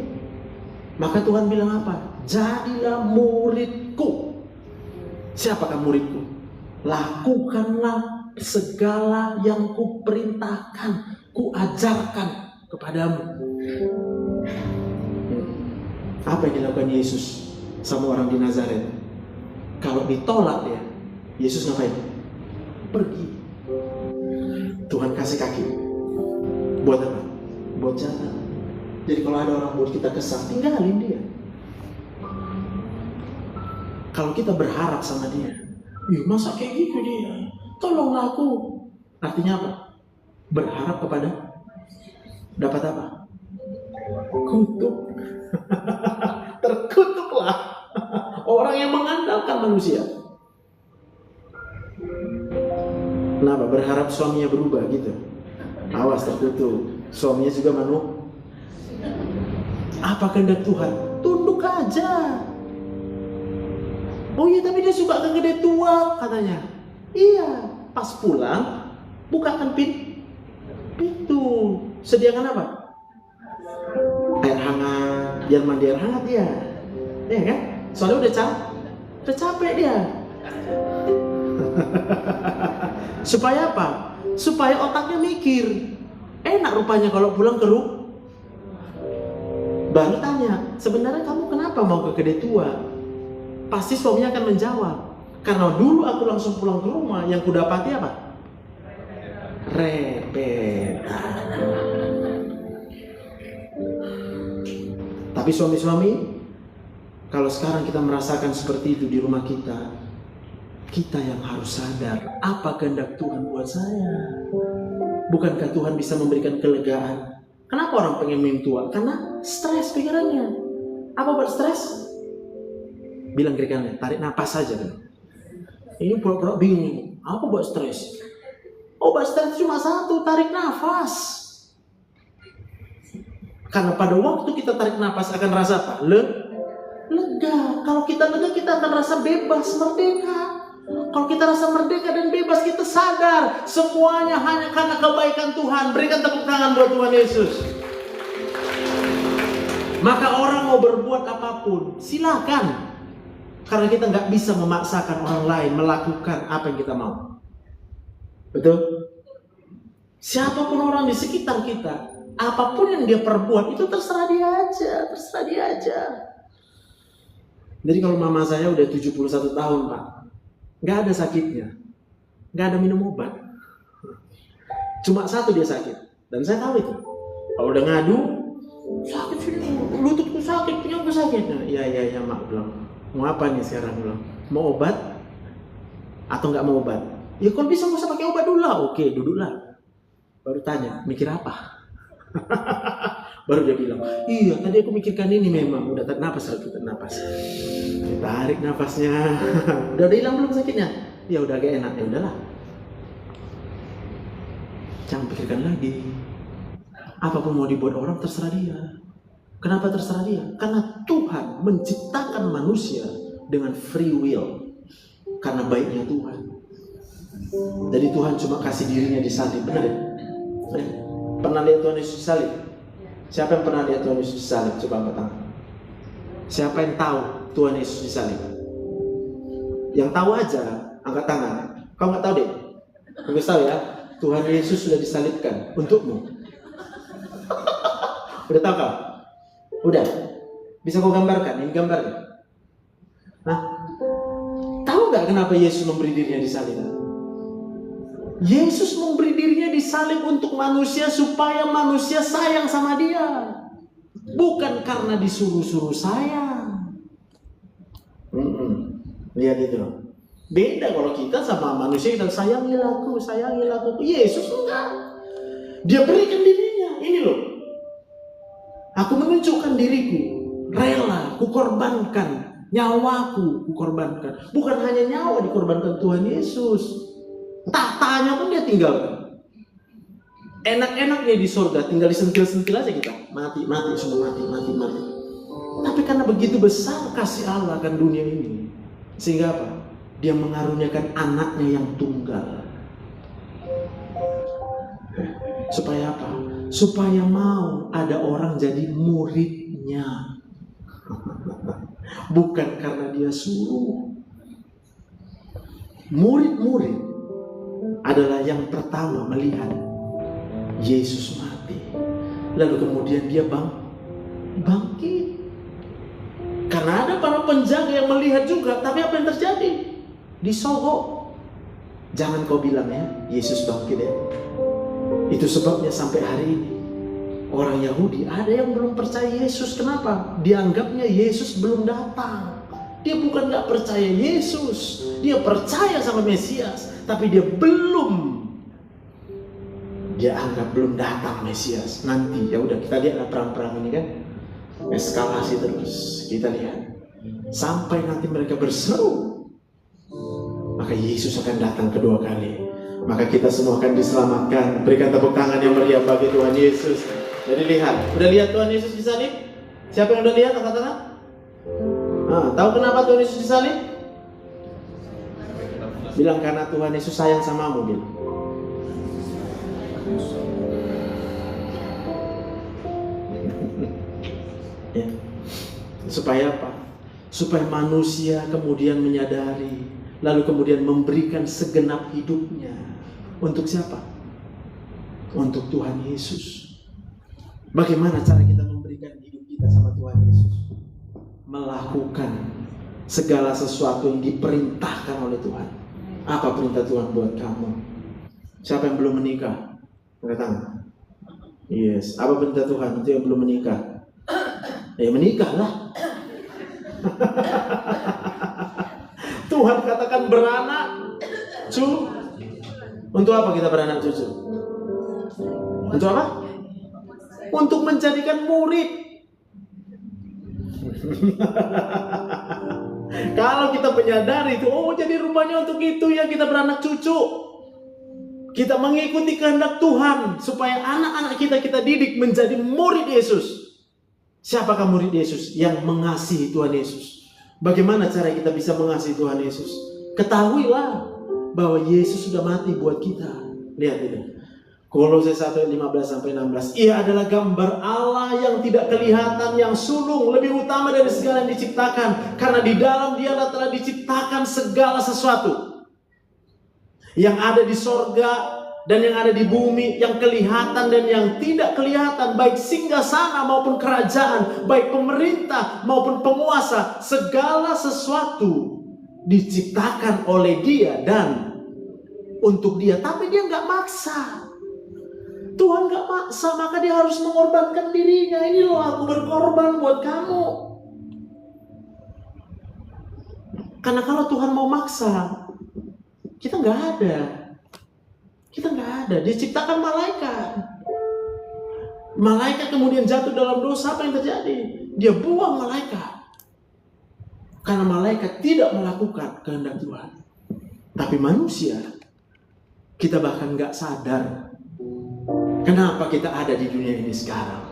Maka Tuhan bilang apa? Jadilah muridku. Siapakah muridku? Lakukanlah segala yang kuperintahkan, kuajarkan kepadamu. Apa yang dilakukan Yesus sama orang di Nazaret? Kalau ditolak dia, Yesus ngapain? Pergi. Tuhan kasih kaki. Buat apa? Buat jalan. Jadi kalau ada orang buat kita kesal, tinggalin dia. Kalau kita berharap sama dia, masa kayak gitu dia? Tolonglah aku. Artinya apa? Berharap kepada dapat apa? Kutuk. Terkutuklah orang yang mengandalkan manusia. Kenapa? Berharap suaminya berubah gitu. Awas, terkutuk. Suaminya juga Apa kehendak Tuhan? Tunduk aja. Oh iya, tapi dia suka ke gede tua katanya. Iya, pas pulang bukakan pintu. Sediakan apa? Air hangat, biar mandi air hangat dia. Ya kan? Soalnya udah capek dia. Supaya apa? Supaya otaknya mikir. Enak rupanya kalau pulang ke rumah. Baru tanya, sebenarnya kamu kenapa mau ke gede tua? Pasti suaminya akan menjawab, karena dulu aku langsung pulang ke rumah, yang kudapati apa? Repetan. Tapi suami-suami, kalau sekarang kita merasakan seperti itu di rumah kita yang harus sadar, apa kehendak Tuhan buat saya? Bukankah Tuhan bisa memberikan kelegaan? Kenapa orang pengen minum tua? Karena stres pikirannya. Apa buat stres? Bilang kiri kanan, tarik napas saja. Ini pura-pura bingung. Apa buat stres? Obat stres cuma satu, tarik nafas. Karena pada waktu kita tarik nafas akan rasa apa? Lega. Kalau kita lega, kita akan rasa bebas, merdeka. Kalau kita rasa merdeka dan bebas, kita sadar semuanya hanya karena kebaikan Tuhan. Berikan tepuk tangan buat Tuhan Yesus. Maka orang mau berbuat apapun, silakan. Karena kita nggak bisa memaksakan orang lain melakukan apa yang kita mau. Betul? Siapapun orang di sekitar kita, apapun yang dia perbuat, itu terserah dia aja. Jadi kalau mama saya udah 71 tahun, Pak, nggak ada sakitnya, nggak ada minum obat. Cuma satu dia sakit, dan saya tahu itu. Kalau udah ngadu, sakit sini, lututku sakit, pinggangku sakit. Nah, iya mak bilang, mau apa nih sekarang bilang? Mau obat atau nggak mau obat? Ya kalau bisa nggak usah pakai obat dulu lah. Oke, duduklah. Baru tanya, mikir apa? Baru dia bilang, iya tadi aku mikirkan ini memang. Udah tarik nafas, tarik nafasnya. Udah hilang belum sakitnya? Ya udah agak enak, ya udahlah. Jangan pikirkan lagi. Apapun mau dibuat orang terserah dia. Kenapa terserah dia? Karena Tuhan menciptakan manusia dengan free will. Karena baiknya Tuhan. Jadi Tuhan cuma kasih dirinya disalib. Benar ya? Pernah lihat Tuhan Yesus disalib? Siapa yang pernah lihat Tuhan Yesus disalib? Coba angkat tangan. Siapa yang tahu Tuhan Yesus disalib? Yang tahu aja, angkat tangan. Kau nggak tahu deh? Bagus tahu ya. Tuhan Yesus sudah disalibkan untukmu. Udah tahu kau? Udah. Bisa kau gambarkan? Ini gambarnya. Nah, tahu nggak kenapa Yesus memberi dirinya disalib? Yesus memberi dirinya disalib untuk manusia supaya manusia sayang sama dia. Bukan karena disuruh-suruh sayang. Lihat itu. Beda kalau kita sama manusia, kita sayangilah aku. Yesus enggak. Dia berikan dirinya. Ini loh. Aku menunjukkan diriku. Rela, kukorbankan. Nyawaku kukorbankan. Bukan hanya nyawa dikorbankan Tuhan Yesus. Tatanya pun dia tinggalkan. Enak-enak dia di surga, tinggal disentil-sentil aja kita. Mati, semua mati. Tapi karena begitu besar kasih Allah akan dunia ini, sehingga apa? Dia mengaruniakan anaknya yang tunggal. Supaya apa? Supaya mau ada orang jadi muridnya. Bukan karena dia suruh. Murid-murid adalah yang pertama melihat Yesus mati. Lalu kemudian dia bangkit. Karena ada para penjaga yang melihat juga. Tapi apa yang terjadi? Disogok. Jangan kau bilang ya, Yesus bangkit ya. Itu sebabnya sampai hari ini orang Yahudi ada yang belum percaya Yesus. Kenapa? Dianggapnya Yesus belum datang. Dia bukan gak percaya Yesus. Dia percaya sama Mesias. Tapi dia anggap belum datang Mesias. Nanti ya udah kita lihat perang-perang ini kan. Eskalasi terus. Kita lihat. Sampai nanti mereka berseru. Maka Yesus akan datang kedua kali. Maka kita semua akan diselamatkan. Berikan tepuk tangan yang meriah bagi Tuhan Yesus. Jadi lihat. Udah lihat Tuhan Yesus disalib? Siapa yang udah lihat? Angkat tangan. Tahu kenapa Tuhan Yesus disalib? Bilang karena Tuhan Yesus sayang samamu, bilang. Ya. Supaya apa? Supaya manusia kemudian menyadari, lalu kemudian memberikan segenap hidupnya. Untuk siapa? Untuk Tuhan Yesus. Bagaimana cara kita memberikan hidup kita sama Tuhan Yesus? Melakukan segala sesuatu yang diperintahkan oleh Tuhan. Apa perintah Tuhan buat kamu? Siapa yang belum menikah? Angkat tangan. Yes. Apa perintah Tuhan untuk yang belum menikah? Ya menikahlah. Tuhan katakan beranak cucu. Untuk apa kita beranak cucu? Untuk apa? Untuk menjadikan murid. Kalau kita menyadari itu, jadi rupanya untuk itu ya kita beranak cucu. Kita mengikuti kehendak Tuhan supaya anak-anak kita didik menjadi murid Yesus. Siapakah murid Yesus? Yang mengasihi Tuhan Yesus. Bagaimana cara kita bisa mengasihi Tuhan Yesus? Ketahuilah bahwa Yesus sudah mati buat kita. Lihat ini. Kolose 1:15-16. Ia adalah gambar Allah yang tidak kelihatan, yang sulung, lebih utama dari segala yang diciptakan. Karena di dalam Dialah telah diciptakan segala sesuatu. Yang ada di sorga dan yang ada di bumi, yang kelihatan dan yang tidak kelihatan, baik singgasana maupun kerajaan, baik pemerintah maupun penguasa, segala sesuatu diciptakan oleh Dia dan untuk Dia. Tapi Dia nggak maksa. Tuhan nggak maksa, maka Dia harus mengorbankan dirinya. Ini loh, aku berkorban buat kamu. Karena kalau Tuhan mau maksa, kita nggak ada. Kita nggak ada. Dia ciptakan malaikat. Malaikat kemudian jatuh dalam dosa, apa yang terjadi? Dia buang malaikat. Karena malaikat tidak melakukan kehendak Tuhan. Tapi manusia, kita bahkan nggak sadar kenapa kita ada di dunia ini sekarang.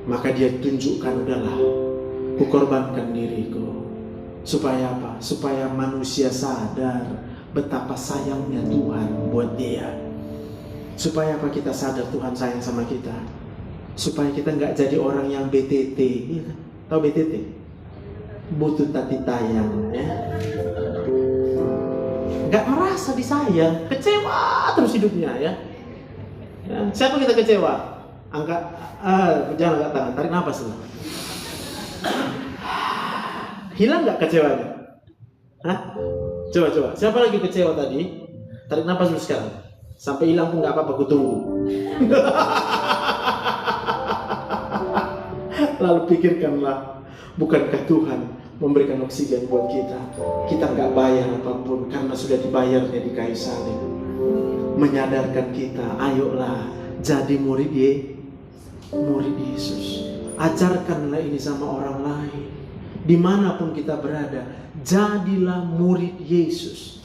Maka Dia tunjukkan, udahlah, kukorbankan diriku. Supaya apa? Supaya manusia sadar betapa sayangnya Tuhan buat dia. Supaya apa? Kita sadar Tuhan sayang sama kita. Supaya kita nggak jadi orang yang BTT. Ya, tahu BTT? Butuh tati tayang, ya. Nggak merasa disayang, kecewa terus hidupnya, ya. Siapa kita kecewa? Jangan angkat tangan, tarik nafas dulu. Hilang nggak kecewanya? Hah? Coba. Siapa lagi kecewa tadi? Tarik nafas dulu sekarang. Sampai hilang pun nggak apa-apa, aku tunggu. Lalu pikirkanlah, bukankah Tuhan memberikan oksigen buat kita? Kita nggak bayar apapun karena sudah dibayarnya di kayu salib. Menyadarkan kita, ayolah jadi murid Yesus. Ajarkanlah ini sama orang lain. Dimanapun kita berada, jadilah murid Yesus.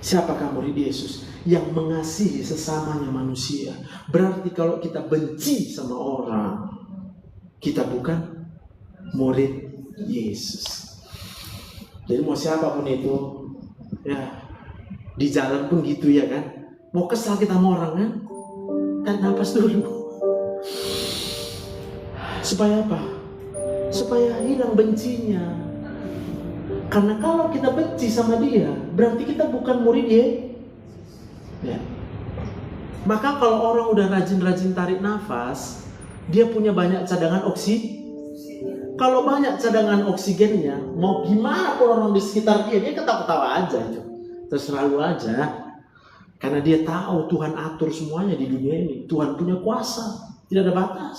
Siapakah murid Yesus? Yang mengasihi sesamanya manusia. Berarti kalau kita benci sama orang, kita bukan murid Yesus. Jadi mau siapapun itu, ya di jalan pun gitu, ya kan? Mau kesal kita sama orang, kan? Tarik nafas dulu. Supaya apa? Supaya hilang bencinya. Karena kalau kita benci sama dia, berarti kita bukan murid ya. Maka kalau orang udah rajin-rajin tarik nafas, dia punya banyak cadangan oksigen. Kalau banyak cadangan oksigennya, mau gimana pun orang di sekitar dia ketawa-ketawa aja itu. Terserah lu aja. Karena dia tahu Tuhan atur semuanya di dunia ini. Tuhan punya kuasa, tidak ada batas.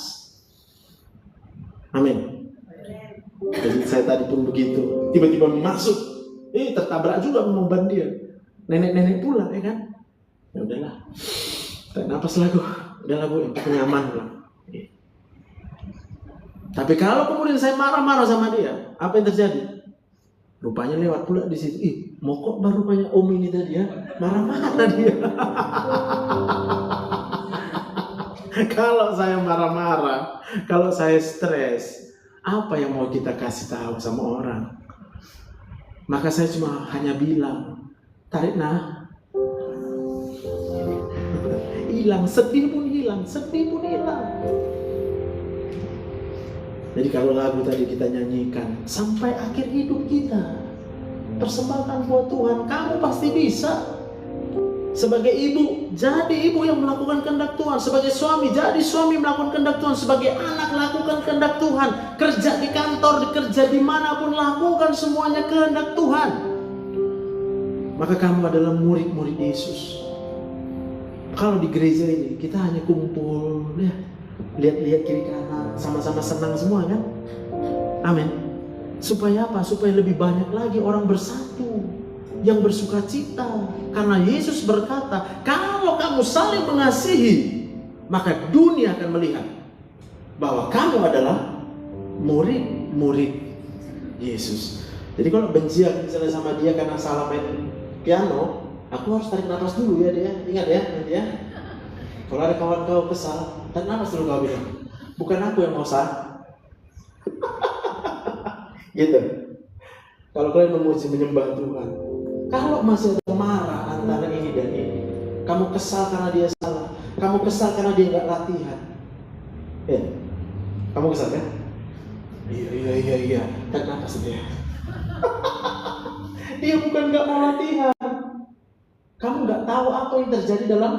Amin. Jadi saya tadi pun begitu, tiba-tiba masuk, tertabrak juga memban dia. Nenek-nenek pula, ya kan? Ya udahlah, tarik nafas lah gue, udahlah gue yang nyaman lah. Tapi kalau kemudian saya marah-marah sama dia, apa yang terjadi? Rupanya lewat pula di situ. Mau kok baru rupanya om ini tadi, ya? Marah-marah dia. Kalau saya marah-marah, kalau saya stres, apa yang mau kita kasih tahu sama orang? Maka saya cuma hanya bilang, tarik nah. Hilang, sedih pun hilang. Jadi kalau lagu tadi kita nyanyikan, sampai akhir hidup kita, persembahkan buat Tuhan, kamu pasti bisa. Sebagai ibu, jadi ibu yang melakukan kehendak Tuhan. Sebagai suami, jadi suami melakukan kehendak Tuhan. Sebagai anak, lakukan kehendak Tuhan. Kerja di kantor, kerja dimanapun, lakukan semuanya kehendak Tuhan. Maka kamu adalah murid-murid Yesus. Kalau di gereja ini, kita hanya kumpul, ya, lihat-lihat kiri kanan, sama-sama senang semua, kan? Amin. Supaya apa? Supaya lebih banyak lagi orang bersatu, yang bersuka cita. Karena Yesus berkata, kalau kamu saling mengasihi, maka dunia akan melihat bahwa kamu adalah murid-murid Yesus. Jadi kalau benci misalnya sama dia karena salah main piano, aku harus tarik nafas dulu ya dia. Ingat ya nanti ya. Kalau ada kawan kau kesal, tarik nafas dulu kau bilang, bukan aku yang mau salah. Gitu. Kalau kalian memuji menyembah Tuhan. Kalau masih ada marah antara ini dan ini, kamu kesal karena dia salah, kamu kesal karena dia nggak latihan. Ya, kamu kesal kan? Iya. Kenapa sih dia? Dia bukan nggak mau latihan. Kamu nggak tahu apa yang terjadi dalam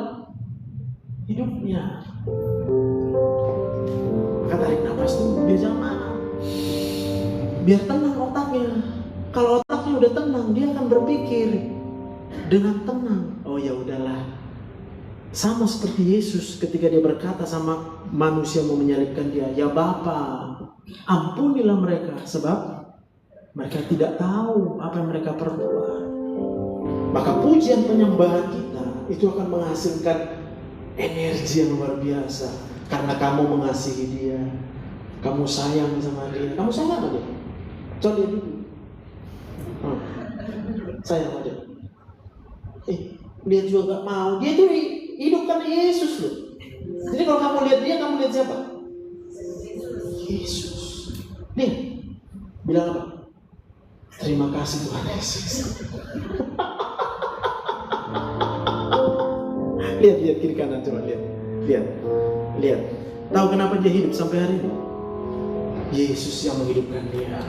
hidupnya. Maka tarik nafas tuh, dia jangan marah. Biar tenang otaknya. Kalau otaknya udah tenang, dia akan berpikir dengan tenang. Oh ya udahlah. Sama seperti Yesus ketika dia berkata sama manusia mau menyalibkan dia, ya Bapa, ampunilah mereka sebab mereka tidak tahu apa yang mereka perbuat. Maka pujian penyembahan kita itu akan menghasilkan energi yang luar biasa. Karena kamu mengasihi dia, kamu sayang sama dia. Kamu sayang sama dia? Coba dia dulu. Sayang sama dia. Dia juga gak mau. Dia itu hidup karena Yesus loh. Jadi kalau kamu lihat dia, kamu lihat siapa? Yesus. Nih, bilang apa? Terima kasih Tuhan Yesus. Lihat kiri kanan, coba lihat. Tahu kenapa dia hidup sampai hari ini? Yesus yang menghidupkan dia.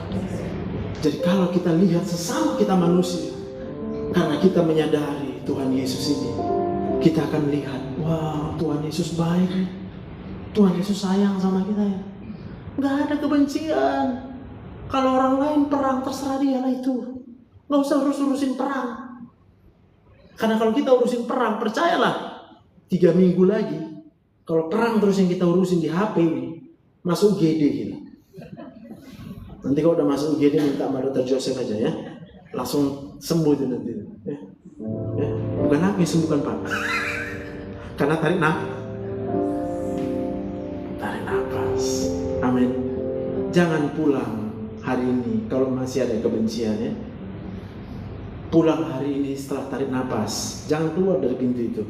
Jadi kalau kita lihat sesama kita manusia, karena kita menyadari Tuhan Yesus ini, kita akan lihat, wah Tuhan Yesus baik, Tuhan Yesus sayang sama kita ya. Gak ada kebencian. Kalau orang lain perang, terserah dia lah itu. Gak usah urusin perang. Karena kalau kita urusin perang, percayalah 3 minggu lagi, kalau perang terus yang kita urusin di HP ini, masuk UGD kita. Nanti kalau udah masuk UGD, minta sama Dr. Joseph aja ya, langsung sembuh itu nanti. Bukan aku yang sembuhkan Pak, karena tarik nafas. Amin. Jangan pulang hari ini kalau masih ada kebencian ya. Pulang hari ini setelah tarik nafas, jangan keluar dari pintu itu.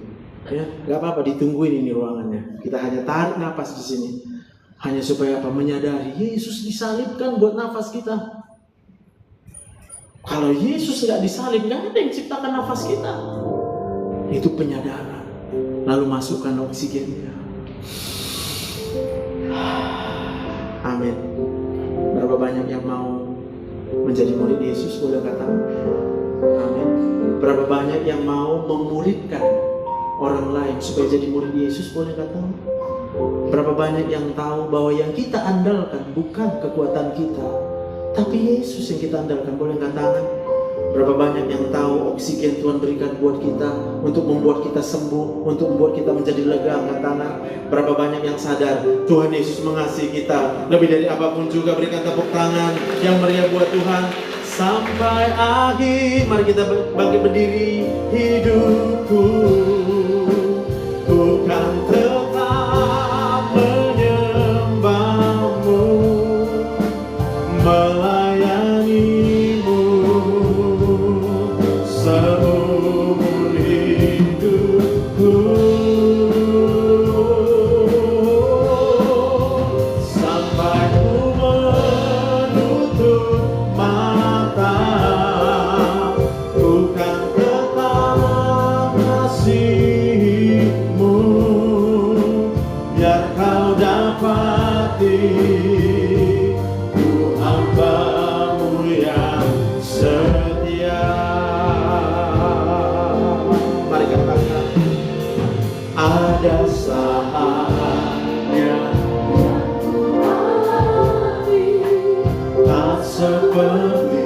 Ya, nggak apa-apa, ditungguin ini ruangannya. Kita hanya tarik nafas di sini, hanya supaya apa? Menyadari Yesus disalibkan buat nafas kita. Kalau Yesus nggak disalib, nggak ada yang ciptakan nafas kita. Itu penyadaran. Lalu masukkan oksigennya. Amin. Berapa banyak yang mau menjadi murid Yesus? Boleh kata amin. Berapa banyak yang mau memuridkan orang lain supaya jadi murid Yesus? Boleh kata. Berapa banyak yang tahu bahwa yang kita andalkan bukan kekuatan kita, tapi Yesus yang kita andalkan? Boleh katakan. Berapa banyak yang tahu oksigen Tuhan berikan buat kita untuk membuat kita sembuh, untuk membuat kita menjadi lega? Angkat tangan. Berapa banyak yang sadar Tuhan Yesus mengasihi kita lebih dari apapun juga? Berikan tepuk tangan yang meriah buat Tuhan sampai akhir. Mari kita bangkit berdiri. Hidupku bukan tetap menyembahmu, melayanimu seumur hidupku, sampai ku menutup mata. Bukan tetap kasih-Mu, biar Kau dapati ku hamba-Mu yang setia. Mari katakan, ada saatnya tak seperti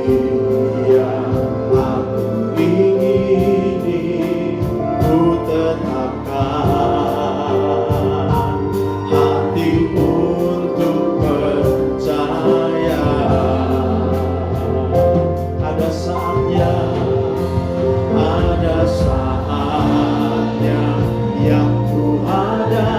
yang aku ingini. Ku tetapkan hati untuk percaya. Ada saatnya yang ku hadapi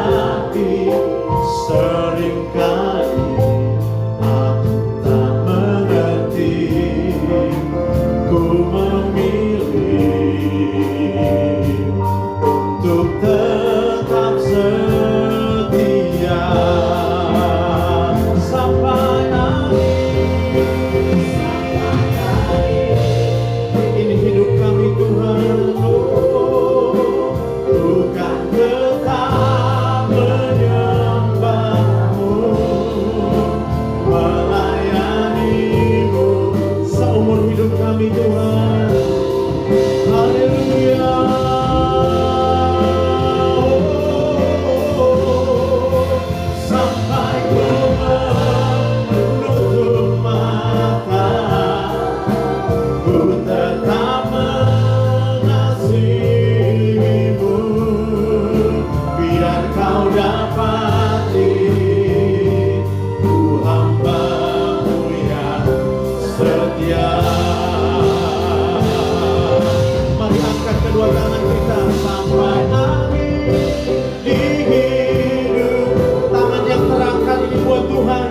kedua tangan kita sampai akhir di hidup. Tangan yang terangkat ini buat Tuhan.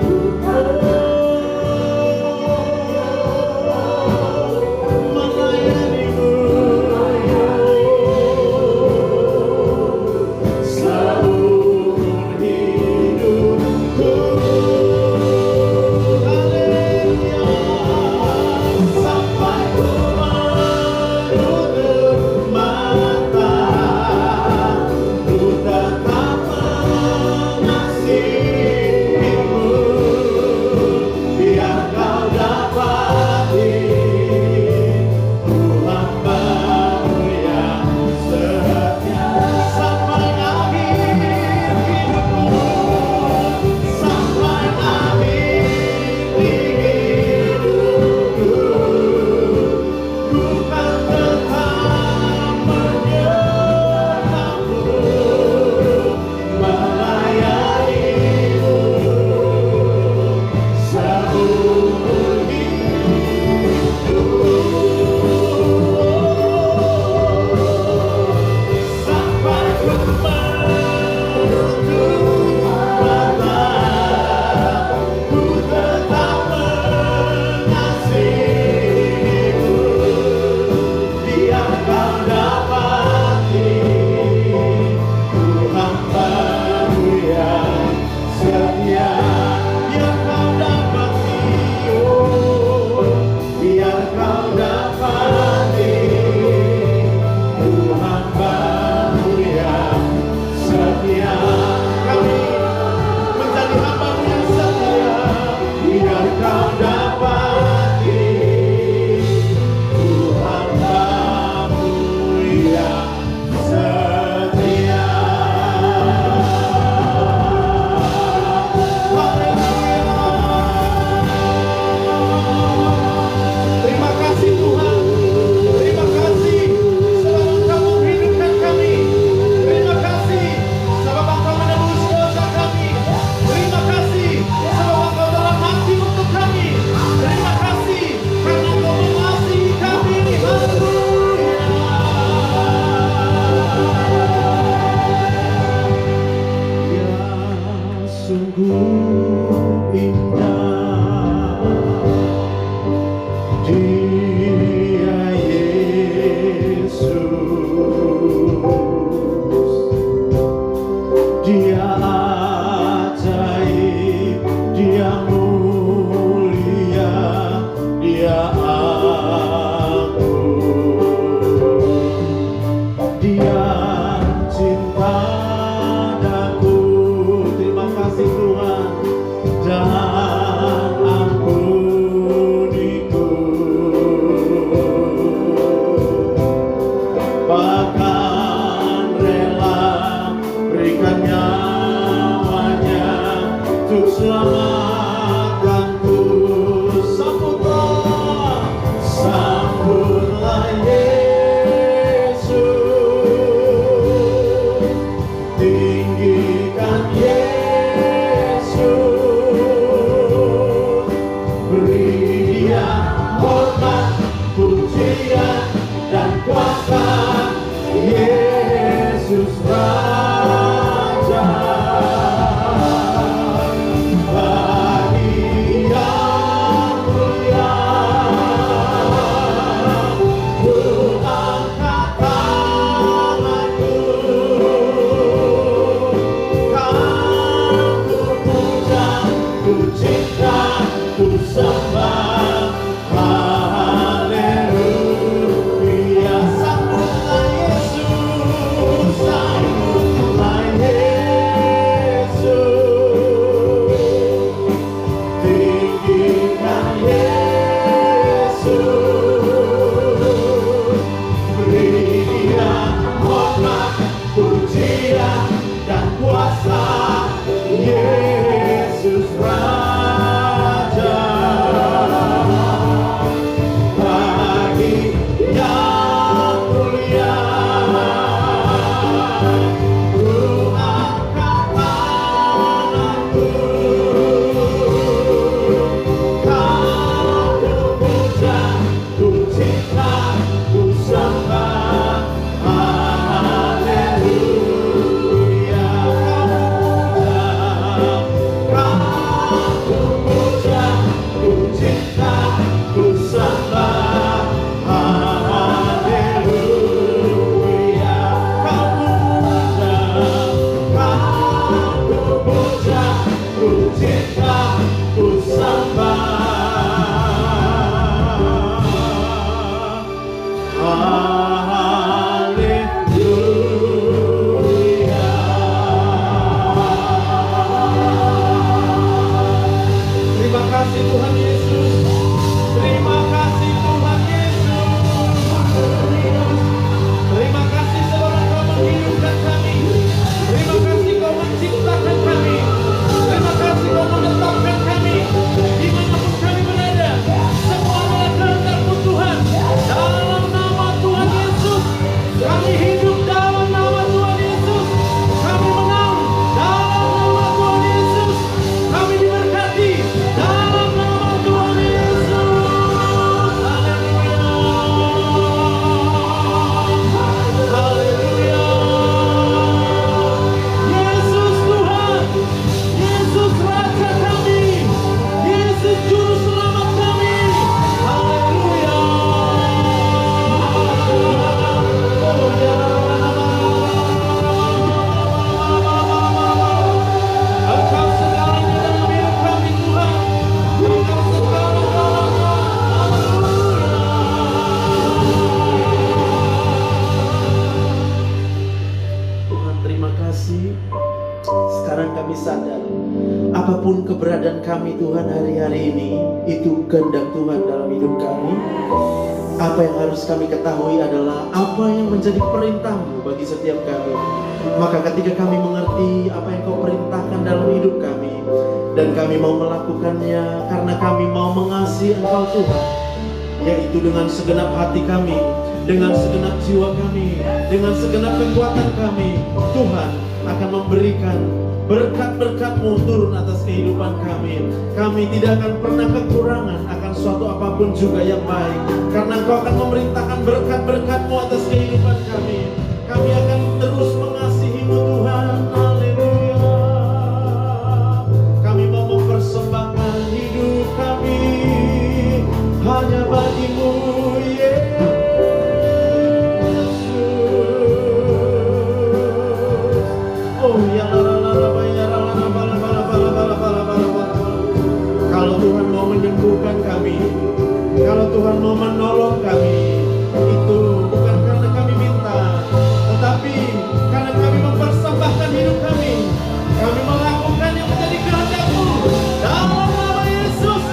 Haleluya, sambutlah Yesus, sambut kasih. Sekarang kami sadar, apapun keberadaan kami Tuhan hari-hari ini, itu kehendak Tuhan dalam hidup kami. Apa yang harus kami ketahui adalah apa yang menjadi perintah-Mu bagi setiap kami. Maka ketika kami mengerti apa yang Kau perintahkan dalam hidup kami, dan kami mau melakukannya karena kami mau mengasihi Engkau Tuhan, yaitu dengan segenap hati kami, dengan segenap jiwa kami, dengan segenap kekuatan kami, Tuhan akan memberikan berkat-berkat-Mu turun atas kehidupan kami. Kami tidak akan pernah kekurangan akan suatu apapun juga yang baik, karena Engkau akan memerintahkan berkat-berkat-Mu atas kehidupan kami. Kami akan terus mengasihi-Mu Tuhan. Haleluya. Kami mau mempersembahkan hidup kami hanya bagi-Mu, Yesus. Oh ya, kalau Tuhan mau menyembuhkan kami, kalau Tuhan mau menolong kami, itu bukan karena kami minta, tetapi karena kami mempersembahkan hidup kami. Kami melakukan yang menjadi kehendak-Mu dalam nama Yesus.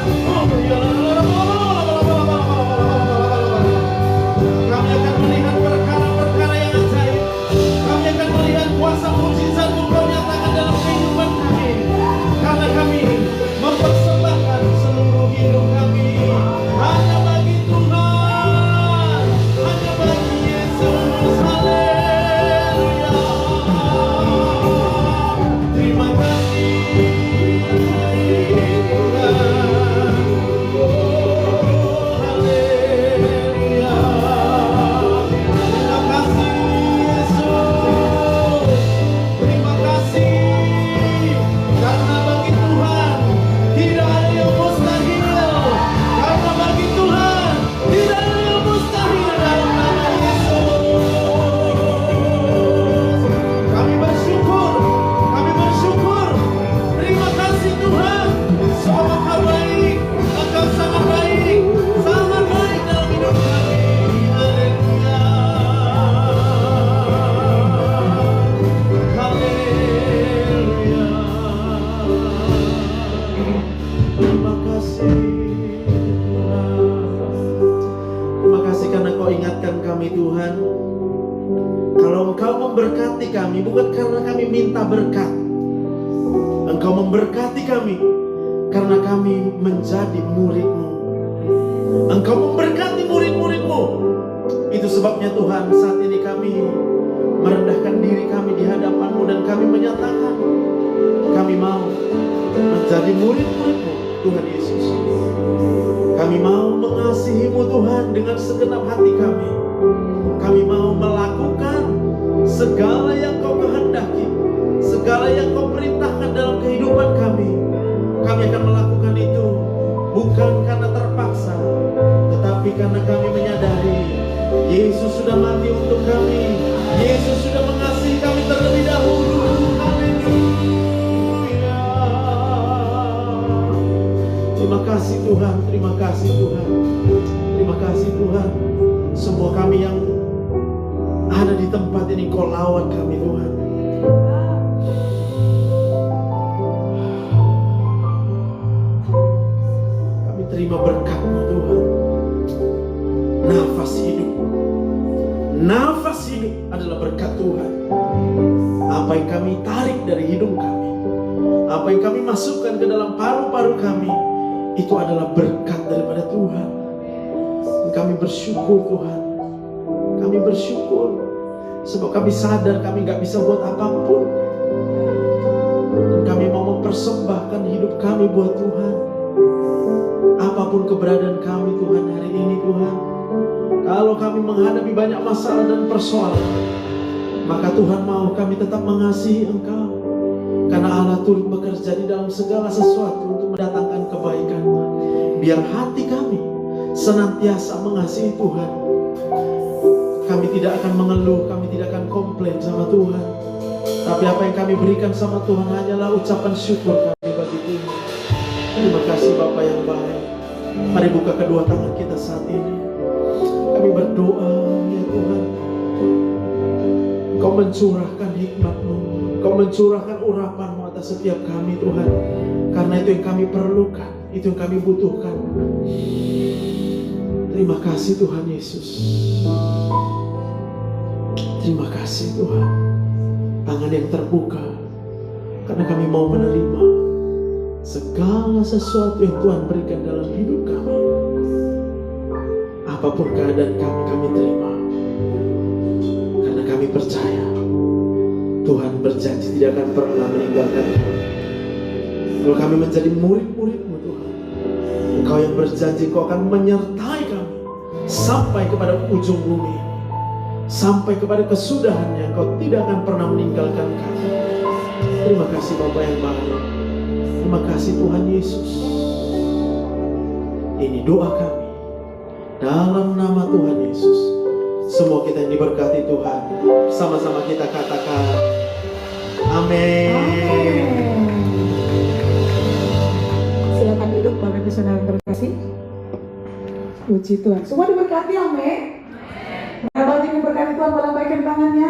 Kami akan melihat perkara-perkara yang ajaib. Kami akan melihat kuasa mujizat-Mu Kau nyatakan dalam kehidupan kami, karena kami mempersembahkan seluruh hidup kami hanya bagi Tuhan, hanya bagi Yesus. Haleluya. Terima kasih Tuhan. Oh, haleluya. Terima kasih Yesus. Terima kasih karena bagi Tuhan tidak ada yang mustahil. Karena bagi Tuhan tidak ada yang mustahil dalam nama Yesus. Kami bersyukur, kami bersyukur. Terima kasih Tuhan. Semua Engkau baik, Engkau sangat baik dalam hidup kami. Haleluya. Haleluya. Terima kasih Tuhan. Terima kasih karena Kau ingatkan kami Tuhan, kalau Engkau memberkati kami bukan karena kami minta berkat. Engkau memberkati kami karena kami menjadi murid-Mu. Engkau memberkati murid-murid-Mu. Itu sebabnya Tuhan, saat ini kami merendahkan diri kami di hadapan-Mu, dan kami menyatakan kami mau menjadi murid-murid-Mu Tuhan Yesus. Kami mau mengasihi-Mu Tuhan dengan segenap hati kami. Kami mau melakukan segala yang Kau kehendaki, segala yang Kau perintahkan dalam kehidupan kami. Kami akan melakukan itu bukan karena terpaksa, tetapi karena kami menyadari Yesus sudah mati untuk kami. Yesus sudah mengasihi kami terlebih dahulu. Haleluya. Terima kasih Tuhan, terima kasih Tuhan. Terima kasih Tuhan. Semua kami yang ada di tempat ini, Kau lawat kami Tuhan. Kami terima berkat-Mu Tuhan. Nafas hidup adalah berkat Tuhan. Apa yang kami tarik dari hidung kami, apa yang kami masukkan ke dalam paru-paru kami, itu adalah berkat daripada Tuhan. Dan kami bersyukur Tuhan. Kami bersyukur sebab kami sadar kami gak bisa buat apapun, dan kami mau mempersembahkan hidup kami buat Tuhan. Apapun keberadaan kami Tuhan hari ini Tuhan, kalau kami menghadapi banyak masalah dan persoalan, maka Tuhan mau kami tetap mengasihi Engkau, karena Allah turut bekerja di dalam segala sesuatu untuk mendatangkan kebaikan. Biar hati kami senantiasa mengasihi Tuhan. Kami tidak akan mengeluh, kami tidak akan komplain sama Tuhan, tapi apa yang kami berikan sama Tuhan hanyalah ucapan syukur kami bagi Tuhan. Terima kasih Bapa yang baik. Mari buka kedua tangan kita saat ini. Kami berdoa ya Tuhan, Kau mencurahkan hikmat-Mu, Kau Engkau mencurahkan urapan-Mu atas setiap kami Tuhan. Karena itu yang kami perlukan, itu yang kami butuhkan. Terima kasih Tuhan Yesus. Terima kasih Tuhan. Tangan yang terbuka, karena kami mau menerima segala sesuatu yang Tuhan berikan dalam hidup kami. Apapun keadaan kami, kami terima. Karena kami percaya Tuhan berjanji tidak akan pernah meninggalkan kami. Kalau kami menjadi murid-murid-Mu Tuhan, Engkau yang berjanji Engkau akan menyertai kami sampai kepada ujung bumi, sampai kepada kesudahannya. Engkau tidak akan pernah meninggalkan kami. Terima kasih Bapa yang baik. Terima kasih Tuhan Yesus. Ini doa kami dalam nama Tuhan Yesus. Semua kita yang diberkati Tuhan, sama-sama kita katakan amin. Silakan duduk Bapak Ibu Saudara terkasih. Puji Tuhan. Semua diberkati, amin. Berapa yang diberkati Tuhan, boleh lambaikan tangannya.